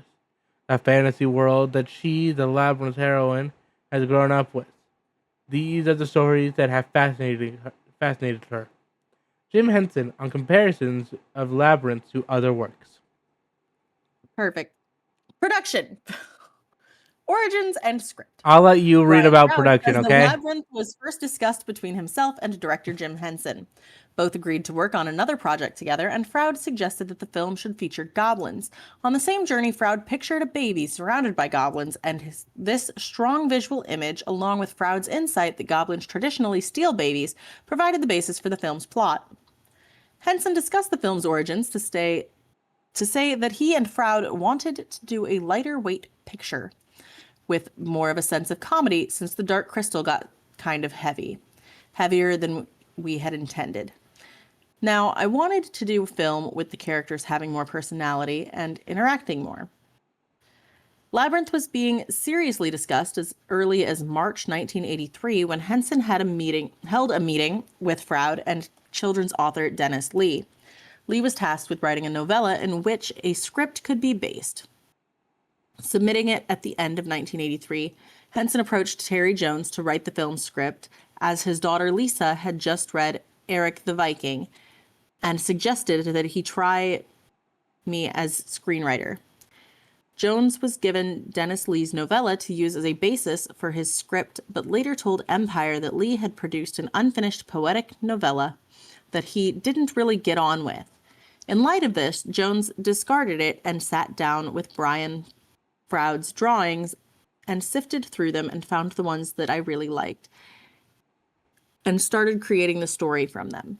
A fantasy world that she, the Labyrinth heroine, has grown up with. These are the stories that have fascinated her. Jim Henson on comparisons of Labyrinth to other works. Perfect. Production. Origins and script. I'll let you read about production, okay? The Labyrinth was first discussed between himself and director Jim Henson. Both agreed to work on another project together, and Froud suggested that the film should feature goblins. On the same journey, Froud pictured a baby surrounded by goblins, and this strong visual image, along with Froud's insight that goblins traditionally steal babies, provided the basis for the film's plot. Henson discussed the film's origins to say that he and Froud wanted to do a lighter weight picture with more of a sense of comedy, since The Dark Crystal got kind of heavier than we had intended. Now, I wanted to do a film with the characters having more personality and interacting more. Labyrinth was being seriously discussed as early as March 1983, when Henson held a meeting with Froud and children's author Dennis Lee. Lee was tasked with writing a novella in which a script could be based. Submitting it at the end of 1983, Henson approached Terry Jones to write the film's script, as his daughter Lisa had just read Eric the Viking, and suggested that he try me as screenwriter. Jones was given Dennis Lee's novella to use as a basis for his script, but later told Empire that Lee had produced an unfinished poetic novella that he didn't really get on with. In light of this, Jones discarded it and sat down with Brian Froud's drawings and sifted through them and found the ones that I really liked and started creating the story from them.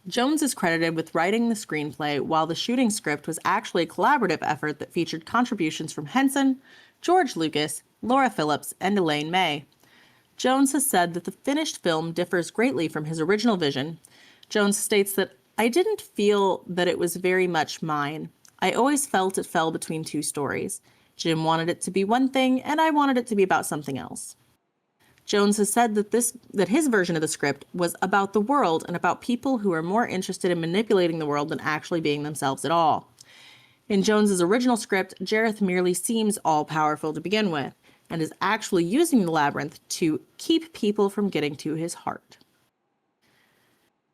Jones is credited with writing the screenplay, while the shooting script was actually a collaborative effort that featured contributions from Henson, George Lucas, Laura Phillips, and Elaine May. Jones has said that the finished film differs greatly from his original vision. Jones states that, "I didn't feel that it was very much mine. I always felt it fell between two stories. Jim wanted it to be one thing, and I wanted it to be about something else." Jones has said that his version of the script was about the world and about people who are more interested in manipulating the world than actually being themselves at all. In Jones's original script, Jareth merely seems all-powerful to begin with, and is actually using the labyrinth to keep people from getting to his heart.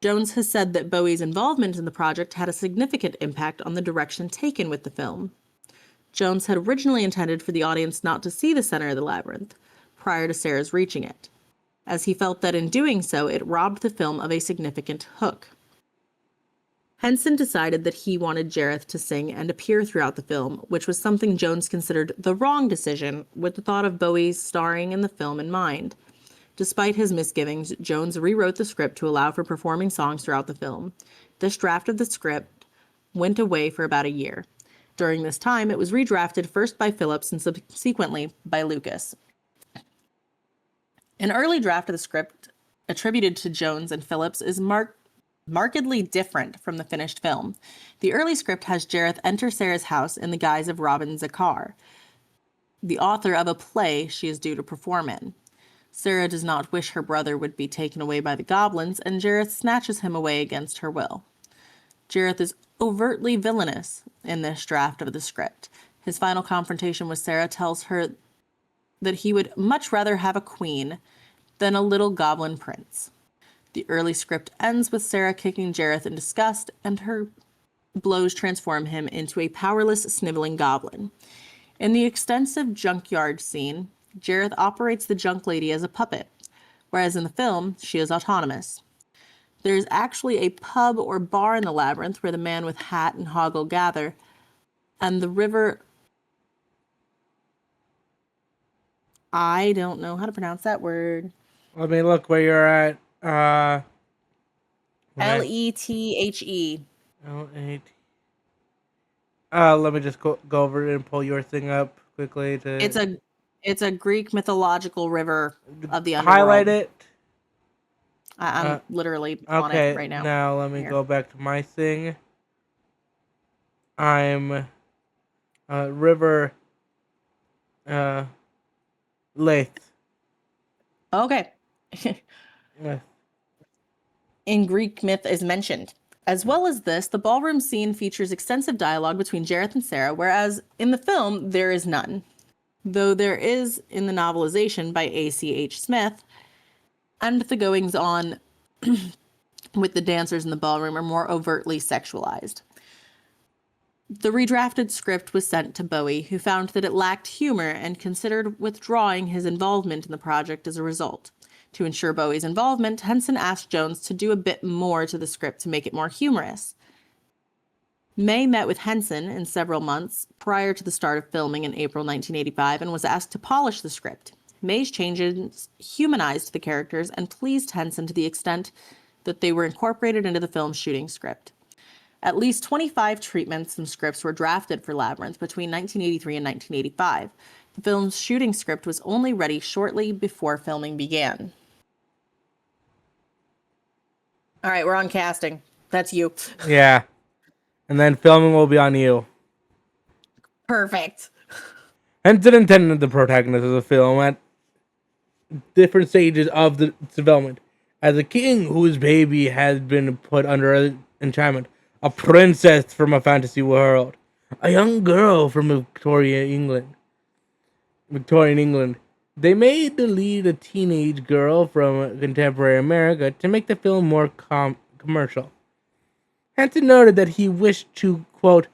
Jones has said that Bowie's involvement in the project had a significant impact on the direction taken with the film. Jones had originally intended for the audience not to see the center of the labyrinth prior to Sarah's reaching it, as he felt that in doing so, it robbed the film of a significant hook. Henson decided that he wanted Jareth to sing and appear throughout the film, which was something Jones considered the wrong decision, with the thought of Bowie starring in the film in mind. Despite his misgivings, Jones rewrote the script to allow for performing songs throughout the film. This draft of the script went away for about a year. During this time, it was redrafted first by Phillips and subsequently by Lucas. An early draft of the script attributed to Jones and Phillips is markedly different from the finished film. The early script has Jareth enter Sarah's house in the guise of Robin Zakar, the author of a play she is due to perform in. Sarah does not wish her brother would be taken away by the goblins, and Jareth snatches him away against her will. Jareth is overtly villainous in this draft of the script. His final confrontation with Sarah tells her that he would much rather have a queen than a little goblin prince. The early script ends with Sarah kicking Jareth in disgust, and her blows transform him into a powerless, sniveling goblin. In the extensive junkyard scene, Jareth operates the junk lady as a puppet, whereas in the film, she is autonomous. There is actually a pub or bar in the labyrinth where the man with hat and hoggle gather, and the river... I don't know how to pronounce that word. Let me look where you're at. Lethe. L-A-T. Let me just go over it and pull your thing up quickly. It's a Greek mythological river of the underworld. Highlight it. I'm literally on it right now. Now let me go back to my thing. I'm river Lethe. Okay. Yeah. In Greek myth is mentioned. As well as this, the ballroom scene features extensive dialogue between Jareth and Sarah, whereas in the film, there is none. Though there is in the novelization by A.C.H. Smith, and the goings-on with the dancers in the ballroom are more overtly sexualized. The redrafted script was sent to Bowie, who found that it lacked humor and considered withdrawing his involvement in the project as a result. To ensure Bowie's involvement, Henson asked Jones to do a bit more to the script to make it more humorous. May met with Henson in several months prior to the start of filming in April 1985 and was asked to polish the script. May's changes humanized the characters and pleased Henson to the extent that they were incorporated into the film's shooting script. At least 25 treatments and scripts were drafted for Labyrinth between 1983 and 1985. The film's shooting script was only ready shortly before filming began. All right, we're on casting. That's you. Yeah. And then filming will be on you. Perfect. Henson intended the protagonist of the film at different stages of the development. As a king whose baby has been put under enchantment, a princess from a fantasy world, a young girl from Victorian England. They made the lead a teenage girl from contemporary America to make the film more commercial. Henson noted that he wished to, quote,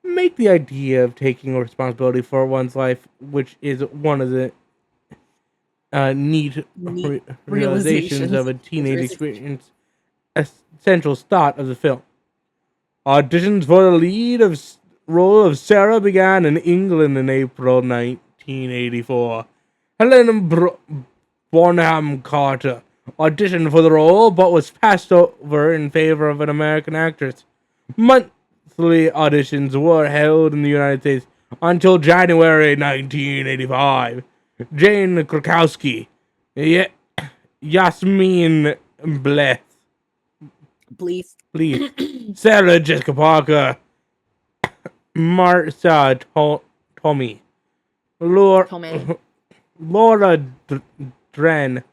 make the idea of taking responsibility for one's life, which is one of the neat realizations of a teenage experience, central start of the film. Auditions for the role of Sarah began in England in April 1984. Helen Bonham Carter auditioned for the role, but was passed over in favor of an American actress. Monthly auditions were held in the United States until January 1985. Jane Krakowski, Yasmin Bleth, Please. please, Sarah Jessica Parker, Marsha Tomei, Laura, Tomei. Laura Dern,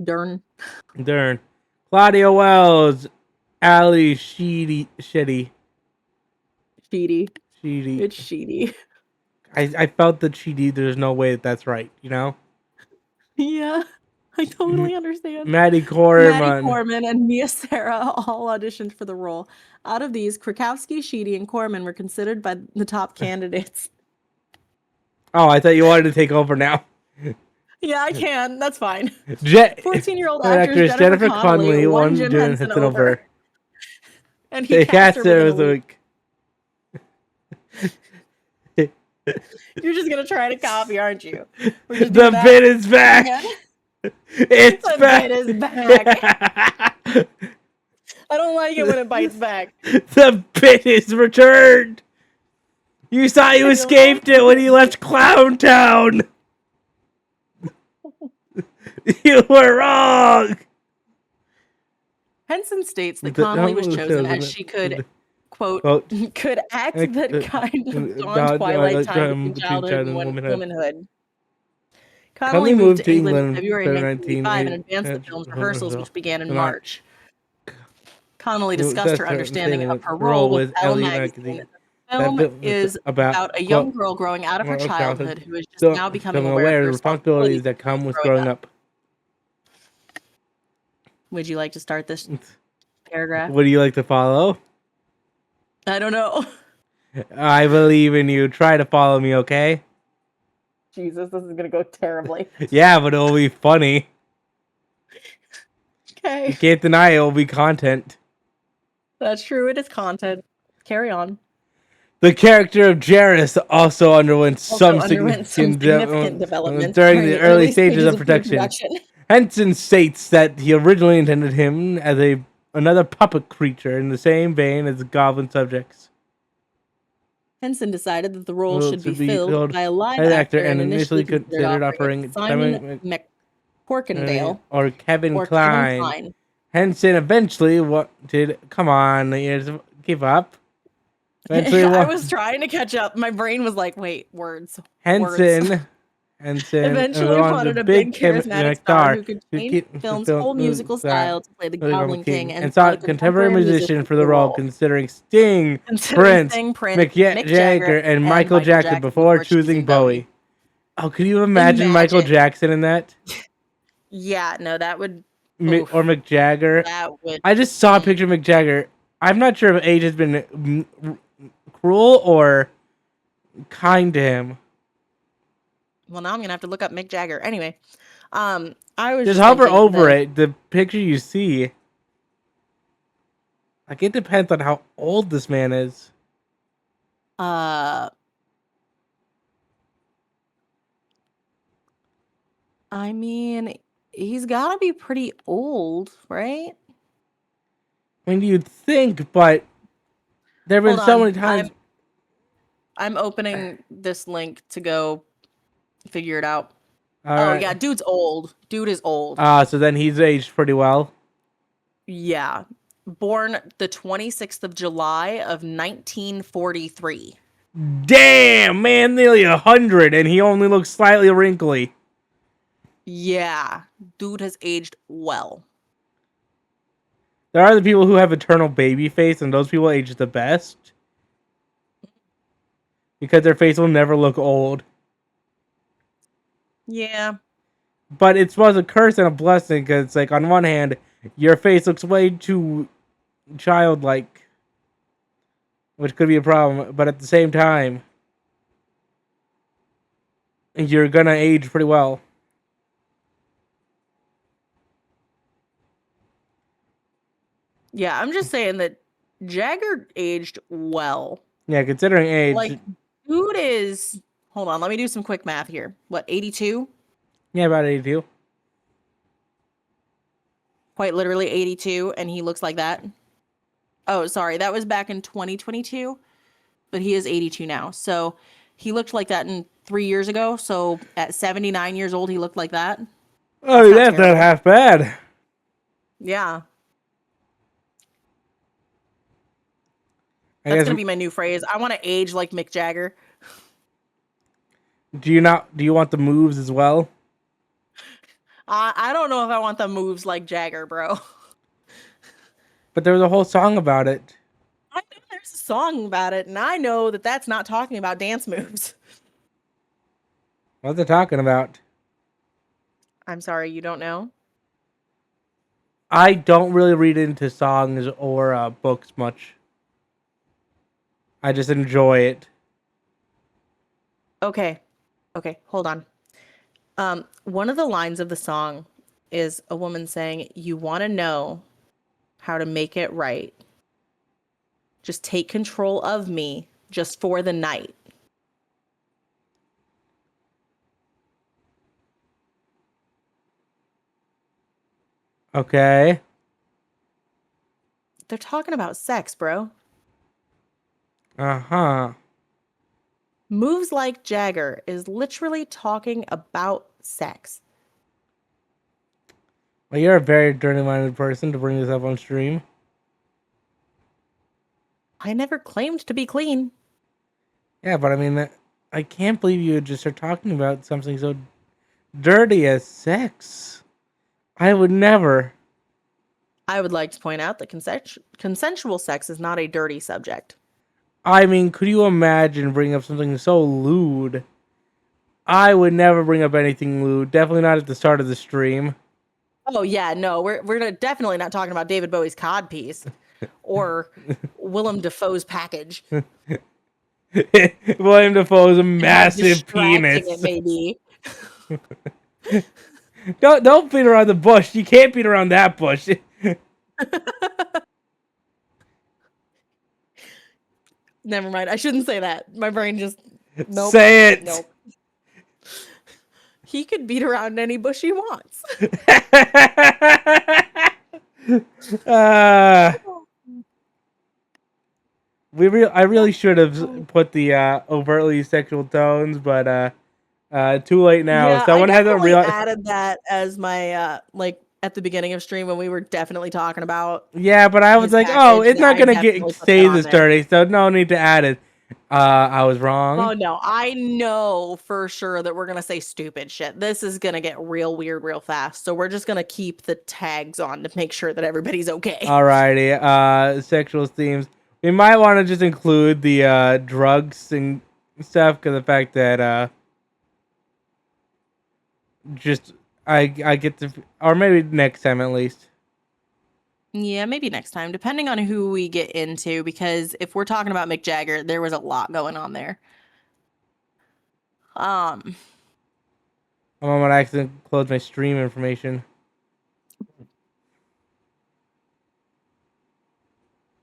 Dern. Claudia Wells, Ali Sheedy. Sheedy. Sheedy. It's Sheedy. I felt that Sheedy, there's no way that's right, you know? Yeah, I totally understand. Maddie Maddie Corman. Corman and Mia Sara all auditioned for the role. Out of these, Krakowski, Sheedy, and Corman were considered by the top candidates. Oh, I thought you wanted to take over now. Yeah, I can. That's fine. 14-year-old actress Jennifer Connelly won Jim Henson over. And he cast her within a week. You're just gonna try to copy, aren't you? The bit is back. It's back. The bit is back. I don't like it when it bites back. The bit is returned. You thought you escaped it when you left Clown Town. You were wrong. Henson states that Connelly was chosen as she could, quote, could act that kind of dawn twilight time between childhood and womanhood. Connelly moved to England in February 1985 and advanced the film's rehearsals, which began in March. Connelly discussed her understanding of her role with Elle magazine. The film is about a young girl growing out of her childhood who is just now becoming aware of the responsibilities that come with growing up. Would you like to start this paragraph? Would you like to follow? I don't know. I believe in you. Try to follow me, okay? Jesus, this is going to go terribly. Yeah, but it'll be funny. Okay. You can't deny it will be content. That's true. It is content. Carry on. The character of Jairus also underwent some significant development during the early stages of production. Henson states that he originally intended him as another puppet creature in the same vein as the goblin subjects. Henson decided that the role should be filled by a live actor and initially considered offering Simon McCorkindale or Kevin Kline. Henson eventually wanted... Come on, give up. I was trying to catch up. My brain was like, wait, words. Henson eventually wanted a big charismatic star who could change the film's whole musical style to play the Goblin King and sought a contemporary musician for the role, considering Sting, Prince, Mick Jagger, and Michael Jackson before choosing Bowie. Oh, could you imagine Michael Jackson in that? Yeah, no, that would... Or Mick Jagger. I just saw a picture of Mick Jagger. I'm not sure if age has been cruel or kind to him. Well, now I'm gonna have to look up Mick Jagger. Anyway, I was just hover over it. The picture you see, like, it depends on how old this man is. I mean, he's gotta be pretty old, right? I mean, you'd think, but there have been so many times. I'm opening this link to go figure it out. Right. Yeah, dude's old. Dude is old. So then he's aged pretty well. Yeah. Born the 26th of July of 1943. Damn, man, nearly 100, and he only looks slightly wrinkly. Yeah, dude has aged well. There are the people who have eternal baby face, and those people age the best. Because their face will never look old. Yeah. But it's both a curse and a blessing, because it's like, on one hand, your face looks way too childlike, which could be a problem, but at the same time, you're gonna age pretty well. Yeah, I'm just saying that Jagger aged well. Yeah, considering Like, age. dude is. Hold on, let me do some quick math here. What, 82? Yeah, about 82. Quite literally 82, and he looks like that. Oh, sorry, that was back in 2022, but he is 82 now. So he looked like that in 3 years ago. So at 79 years old, he looked like that. That's Oh, not that's not terrible. half bad. Yeah, I that's guess. gonna be my new phrase. I want to age like Mick Jagger. Do you not? Do you want the moves as well? I don't know if I want the moves like Jagger, bro. But there was a whole song about it. I know there's a song about it, and I know that that's not talking about dance moves. What's it talking about? I'm sorry, you don't know? I don't really read into songs or books much. I just enjoy it. Okay. Okay, hold on. One of the lines of the song is a woman saying, "You want to know how to make it right. Just take control of me just for the night." Okay. They're talking about sex, bro. Uh-huh. Moves like Jagger is literally talking about sex. Well, you're a very dirty-minded person to bring this up on stream. I never claimed to be clean. Yeah, but I mean, I can't believe you would just start talking about something so dirty as sex. I would never. I would like to point out that consensual sex is not a dirty subject. I mean, could you imagine bringing up something so lewd? I would never bring up anything lewd. Definitely not at the start of the stream. Oh yeah, no, we're definitely not talking about David Bowie's codpiece or Willem Dafoe's package. William Dafoe's a And how massive distracting it penis. may be. Don't beat around the bush. You can't beat around that bush. Never mind. I shouldn't say that. My brain just nope. Say it. Nope. He could beat around any bush he wants. uh, I really should have put the overtly sexual tones, but too late now. Yeah, I Someone hasn't definitely realized. added that as my like at the beginning of stream when we were definitely talking about Yeah, but I was his like, oh, package. it's not I gonna get definitely put that stay on this there. dirty, so no need to add it. I was wrong. Oh no, I know for sure that we're gonna say stupid shit. This is gonna get real weird real fast. So we're just gonna keep the tags on to make sure that everybody's okay. Alrighty, sexual themes. We might want to just include the drugs and stuff because the fact that just I get to, or maybe next time at least. Yeah, maybe next time, depending on who we get into, because if we're talking about Mick Jagger, there was a lot going on there. I'm on accident close my stream information.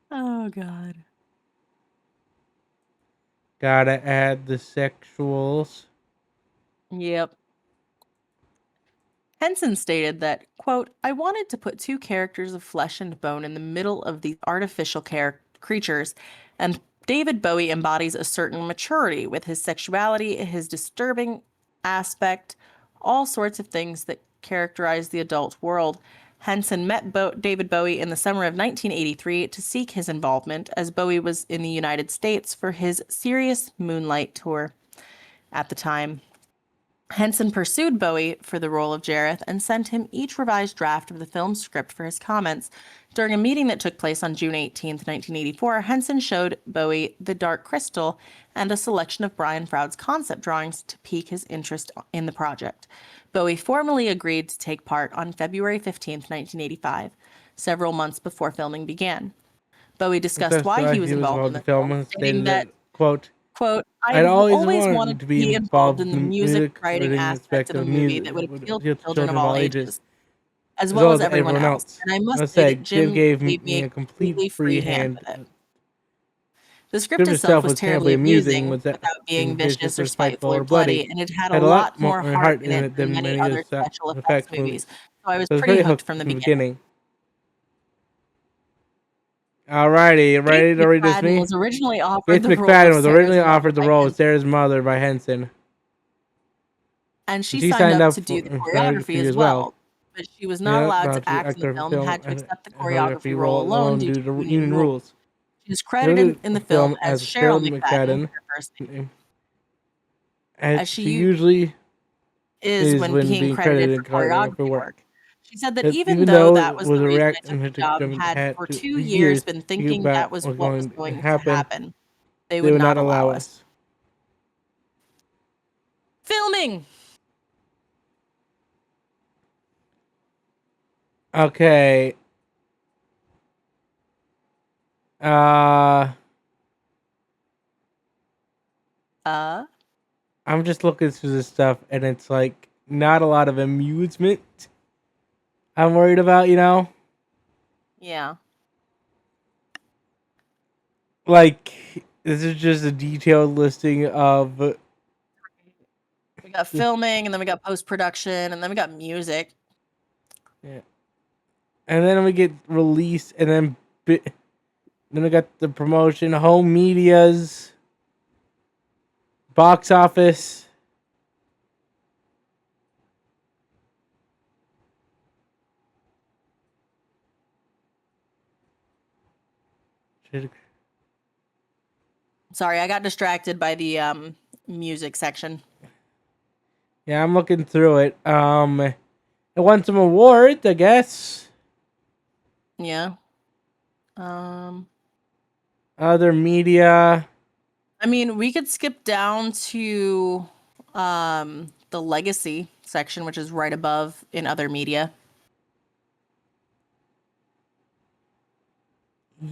Oh god. Gotta add the sexuals. Yep. Henson stated that, quote, "I wanted to put two characters of flesh and bone in the middle of these artificial creatures, and David Bowie embodies a certain maturity with his sexuality, his disturbing aspect, all sorts of things that characterize the adult world." Henson met David Bowie in the summer of 1983 to seek his involvement, as Bowie was in the United States for his Serious Moonlight tour at the time. Henson pursued Bowie for the role of Jareth and sent him each revised draft of the film's script for his comments. During a meeting that took place on June 18, 1984, Henson showed Bowie The Dark Crystal and a selection of Brian Froud's concept drawings to pique his interest in the project. Bowie formally agreed to take part on February 15, 1985, several months before filming began. Bowie discussed why he was involved in the film, stating Stated that, that, quote, quote, I'd "I've always always wanted wanted to to be be involved involved in the in the music music writing writing aspect aspect of a of movie music that would appeal to to children of children of all all ages. ages." as well as everyone everyone else. else. And I must Let's say say that Jim Jim gave gave me me a a complete completely free free hand hand. with it. The The script script itself itself was was terribly terribly amusing, amusing without without being being vicious vicious or or spiteful spiteful or or bloody. bloody, and it had a Had a lot lot more more heart heart in in it it than than many many other other special effects effects movies. movies. So I was So I was pretty pretty hooked hooked from the from the beginning. beginning. Alrighty, ready Gates to read this McFadden me? was originally offered Gates the role of McFadden was Sarah's originally mother offered the by role of Henson, Sarah's mother by Henson, and and she she signed signed up up to for do the choreography choreography as as well. well. But she was not Yeah, allowed not to to act in the actor of film and film had to and accept the choreography choreography role role alone alone due to due to union union rules. rules. She is They credited did in the the film film as as Cheryl Cheryl McFadden, McFadden, her first name, as as she she usually is is when when being being credited credited for in choreography choreography work. work. She said that That even even though though that it was was the a reason I react took and the had to job, jump had had for to two for years years been to get thinking back that was was what was going to going to happen, happen. They they would would not not allow allow us. us. Filming! Okay. Uh Uh, I'm just looking through this stuff and it's like not a lot of amusement I'm worried about, you know? yeah. Like this is just a detailed listing of We got filming, and then we got post-production, and then we got music. yeah. And then we get release and then we got the promotion, home medias, box office. Sorry, I got distracted by the music section. Yeah, I'm looking through it. It won some awards, I guess. Yeah. Um, Other media. I mean, we could skip down to the legacy section, which is right above in other media.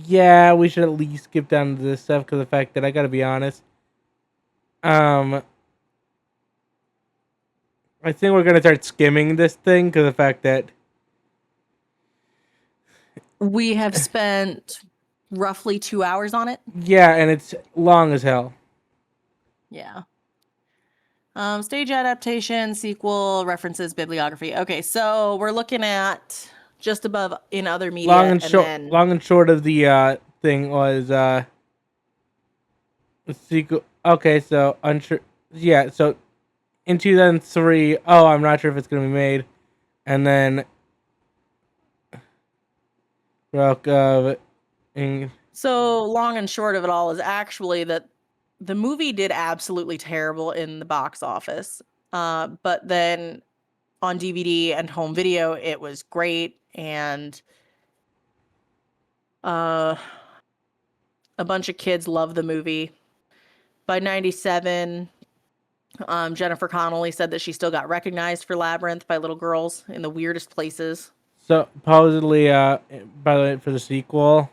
Yeah, we should at least skip down to this stuff because of the fact that I gotta be honest. Um, I think we're gonna start skimming this thing because of the fact that We have spent roughly 2 hours on it. yeah, and it's long as hell. Yeah. Stage adaptation, sequel, references, bibliography. Okay, so we're looking at just above in other media, and then Long and short of the thing was the sequel. Okay, so unsure. Yeah, so in 2003. Oh, I'm not sure if it's gonna be made, and then broke of. so long and short of it all is actually that the movie did absolutely terrible in the box office. But then on DVD and home video, it was great, and uh, a bunch of kids love the movie. By 97, Jennifer Connelly said that she still got recognized for Labyrinth by little girls in the weirdest places. So supposedly, by the way, for the sequel,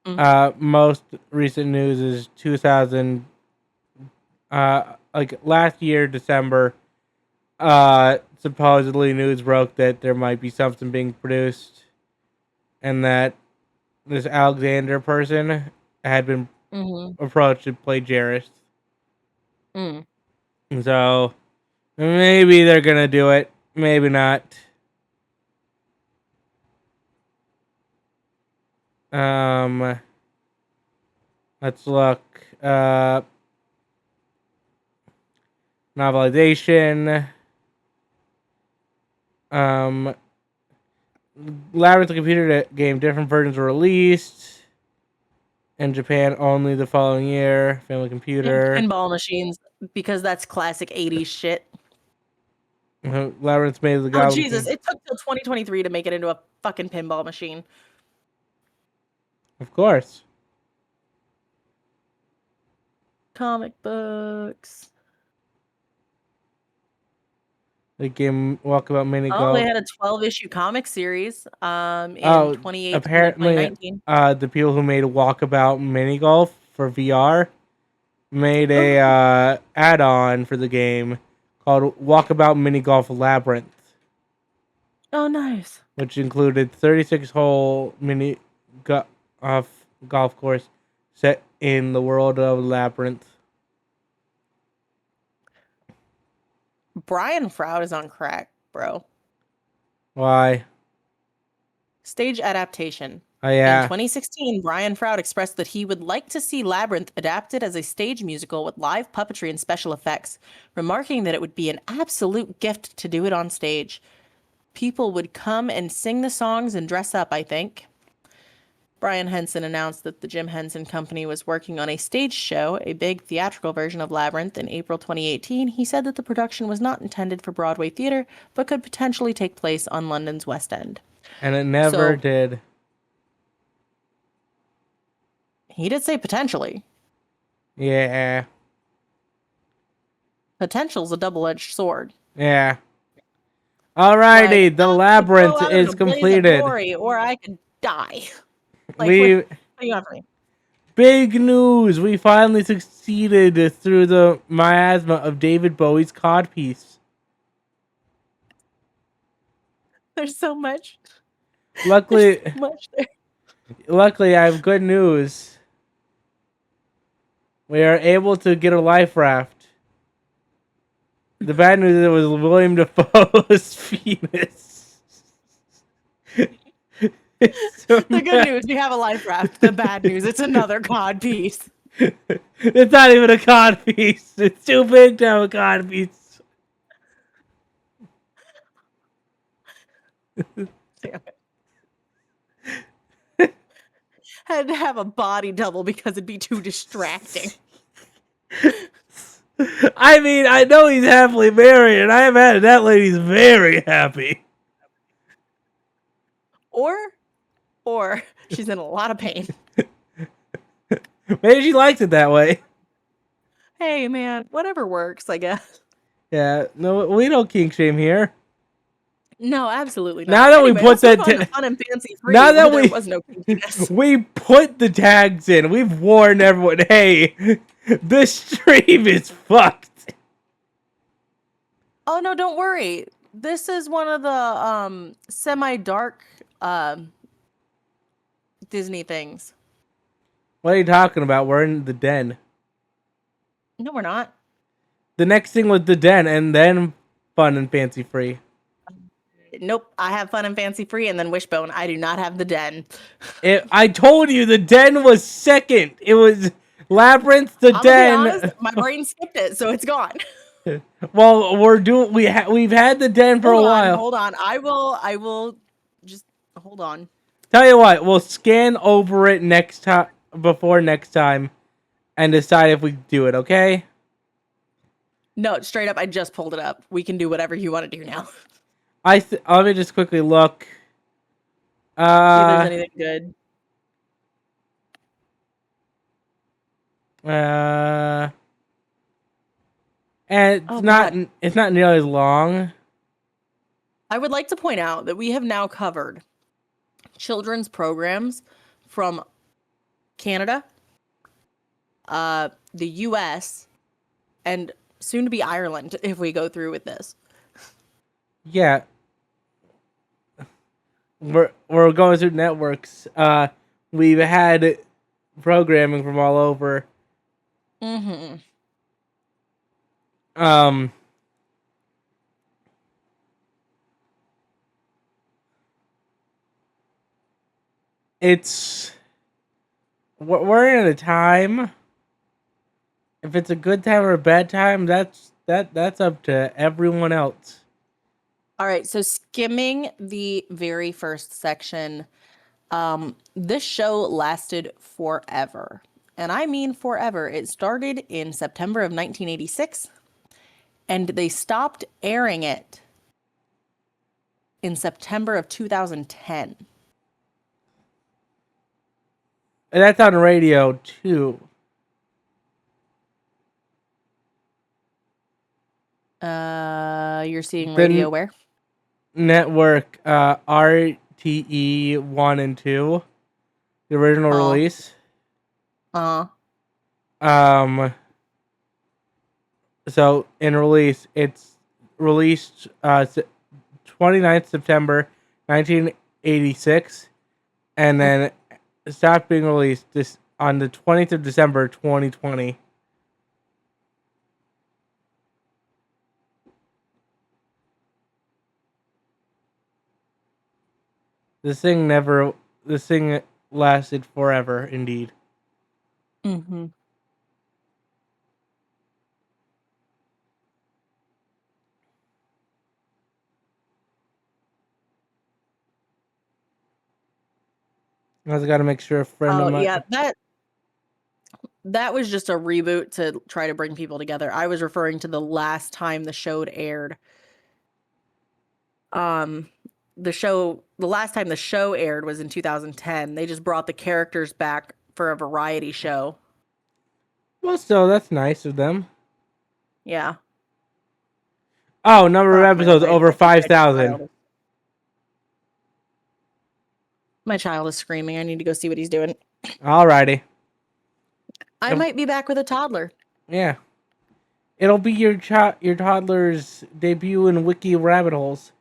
Mm. most recent news is 2000. Like last year, December. Supposedly news broke that there might be something being produced, and that this Alexander person had been Mm-hmm. approached to play Jarrus. Mm. So maybe they're gonna do it. Maybe not. Um, let's look. Novelization. Um, Labyrinth computer game. Different versions were released in Japan only the following year. Family And computer. pinball machines, because that's classic 80s shit. Labyrinth made the Oh, Goblin Jesus. King. It took till 2023 to make it into a fucking pinball machine. Of course. Comic books. The game Walkabout Mini Oh, they Golf. had a 12-issue comic series in Oh, 2018 and apparently, 2019. the people who made Walkabout Mini Golf for VR made a add-on for the game called Walkabout Mini Golf Labyrinth. Oh, nice. which included 36-hole mini go- golf course set in the world of Labyrinth. Brian Froud is on crack, bro. Why? Stage adaptation. Oh In yeah, 2016, Brian Froud expressed that he would like to see Labyrinth adapted as a stage musical with live puppetry and special effects, remarking that it would be an absolute gift to do it on stage. People would come and sing the songs and dress up, I think. Brian Henson announced that the Jim Henson Company was working on a stage show, a big theatrical version of Labyrinth, in April 2018. He said that the production was not intended for Broadway theater, but could potentially take place on London's West End. and it never So did. he did say potentially. Yeah, Potential's a double-edged sword. yeah. Alrighty, Like, the I could go labyrinth out in is a blaze of completed. glory, or I could die. Like, what We do you got for me? big news. We finally succeeded through the miasma of David Bowie's codpiece. There's so much. There's Luckily, so much there. luckily, I have good news. We are able to get a life raft. The bad news is it was William Dafoe's penis. The good news, we have a life raft. The bad news, it's another cod piece. It's not even a cod piece. It's too big to have a cod piece. Damn it. Had to have a body double because it'd be too distracting. I mean, I know he's happily married, and I imagine that lady's very happy. Or she's in a lot of pain. Maybe she likes it that way. Hey man, whatever works, I guess. Yeah, no, we don't kink shame here. No, absolutely not. Now that we Anyway, put let's move that on to ta- fun and fancy free, now that where we- there was no kinkiness. We put the tags in. We've warned everyone, hey, this stream is fucked. Oh no, don't worry. This is one of the semi-dark Disney things. What are you talking about? We're in the den. No, we're not. The next thing was the den, and then fun and fancy free. Nope, I have fun and fancy free, and then Wishbone. I do not have the den. I told you the den was second. It was Labyrinth, the I'm den. gonna be honest, my brain skipped it, so it's gone. Well, we've had the den for a while. Hold on. I will just hold on. Tell you what, we'll scan over it next time before next time, and decide if we do it. Okay? No, straight up, I just pulled it up. We can do whatever you want to do now. Let me just quickly look. See if there's anything good. And Oh, it's not nearly as long. I would like to point out that we have now covered children's programs from Canada, the US, and soon to be Ireland if we go through with this. Yeah. We're going through networks. We've had programming from all over. Mm-hmm. We're in a time. If it's a good time or a bad time, that's up to everyone else. All right, so skimming the very first section, this show lasted forever. And I mean forever. It started in September of 1986, and they stopped airing it in September of 2010. And that's on radio too. You're seeing The radio where? Network RTE 1 and 2, the original release. So in release, it's released 29th September 1986, and then stopped being released this on the 20th of December 2020. This thing lasted forever, indeed. Mm-hmm. I got to make sure a friend of Oh mine. yeah, that was just a reboot to try to bring people together. I was referring to the last time the show aired. The last time the show aired was in 2010. They just brought the characters back for a variety show. Well, still, that's nice of them. Yeah. Oh, number of Cross my episodes legs. over I think 5,000. my child is screaming. I need to go see what he's doing. Alrighty. I might be back with a toddler. Yeah. It'll be your toddler's debut in Wiki Rabbit Holes.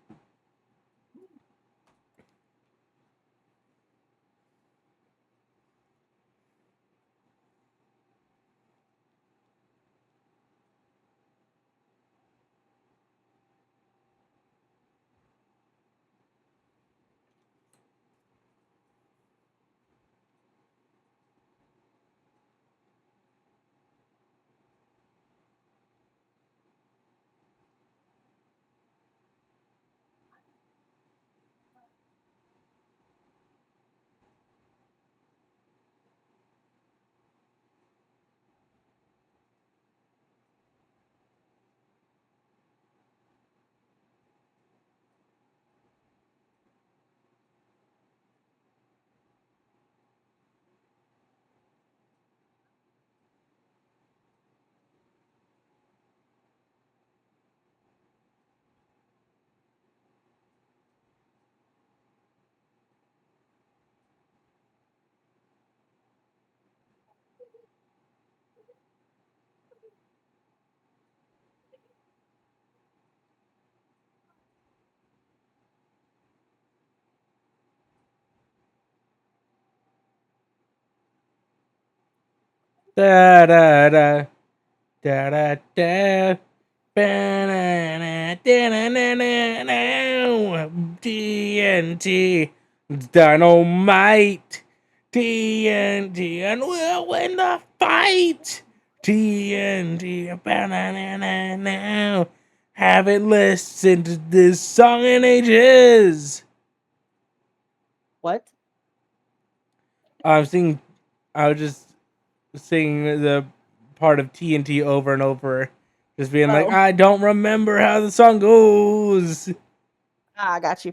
Da da da da da da. TNT Dynamite TNT and we'll win the fight. TNT now. Haven't listened to this song in ages. What? I'm singing. I was just singing the part of TNT over and over, just being like, Oh. I don't remember how the song goes. I got you.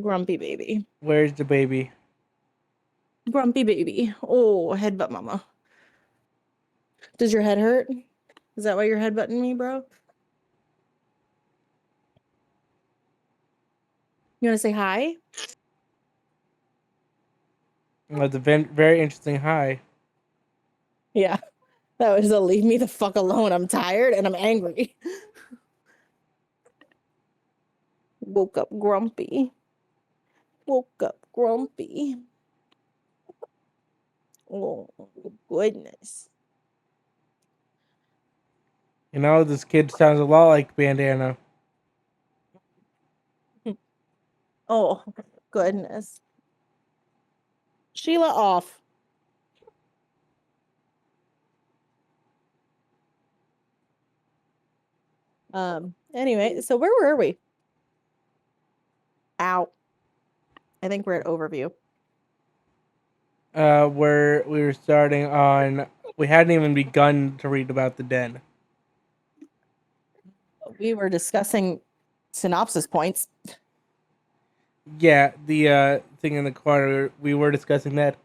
Grumpy baby. Where's the baby? Grumpy baby. Oh, headbutt mama. Does your head hurt? Is that why you're headbutting me, bro? You want to say hi? That's a very interesting hi. Yeah. That was a leave me the fuck alone. I'm tired and I'm angry. Woke up grumpy. Woke up grumpy. Oh, goodness. You know, this kid sounds a lot like Bandana. Oh, goodness. Sheila off. Anyway, so where were we? Ow. I think we're at overview. Where we were starting on, we hadn't even begun to read about the den. We were discussing synopsis points. Yeah, the thing in the corner, we were discussing that.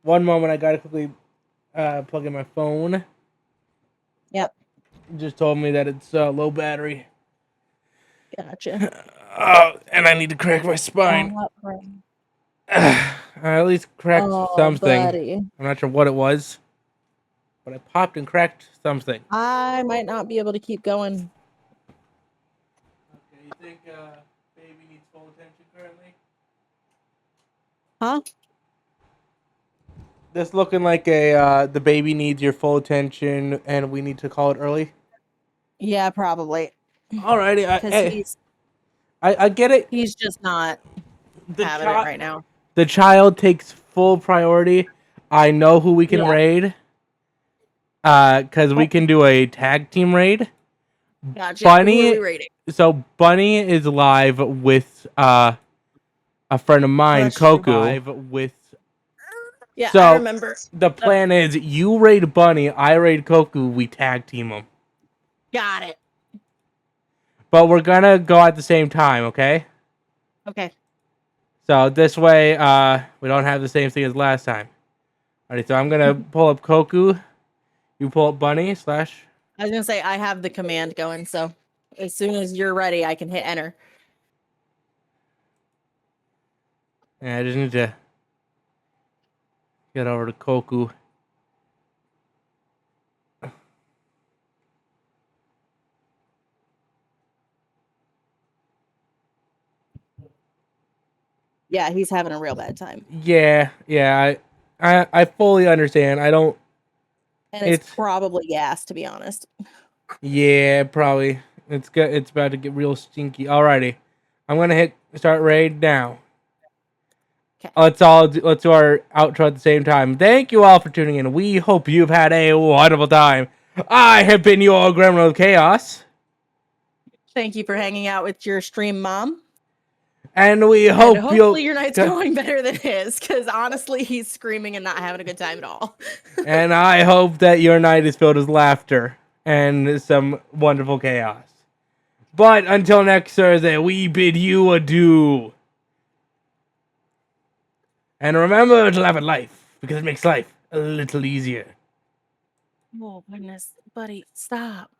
One moment, I gotta quickly plug in my phone. Yep. It just told me that it's low battery. Gotcha. And I need to crack my spine. I at least cracked something. Buddy. I'm not sure what it was. but I popped and cracked something. I might not be able to keep going. Okay, you think baby needs full attention currently? Huh? This looking like the baby needs your full attention, and we need to call it early. Yeah, probably. Alrighty, Because I get it. he's just not The having it child right now. the child takes full priority. I know who we can Yeah. raid. Because we can do a tag team raid. Gotcha. Who are we Bunny. rating? So Bunny is live with a friend of mine, That's true. Koku. Live with. Yeah, So I remember. the plan is you raid Bunny, I raid Koku, we tag team them. Got it. But we're gonna go at the same time, okay? Okay. So this way, we don't have the same thing as last time. Alright, so I'm gonna pull up Koku. You pull up Bunny / I was gonna say I have the command going, so as soon as you're ready, I can hit enter. Yeah, I just need to get over to Koku. Yeah, he's having a real bad time. Yeah, I fully understand. I don't. And it's probably gas, to be honest. Yeah, probably. It's good. It's about to get real stinky. Alrighty, I'm gonna hit start raid now. Okay. Let's do our outro at the same time. Thank you all for tuning in. We hope you've had a wonderful time. I have been your Gremlin of Chaos, Thank you for hanging out with your stream mom. and we hope hopefully your night's going better than his, because honestly, he's screaming and not having a good time at all. And I hope that your night is filled with laughter and some wonderful chaos. But until next Thursday, we bid you adieu. And remember to laugh at life, because it makes life a little easier. Oh, goodness. Buddy, stop.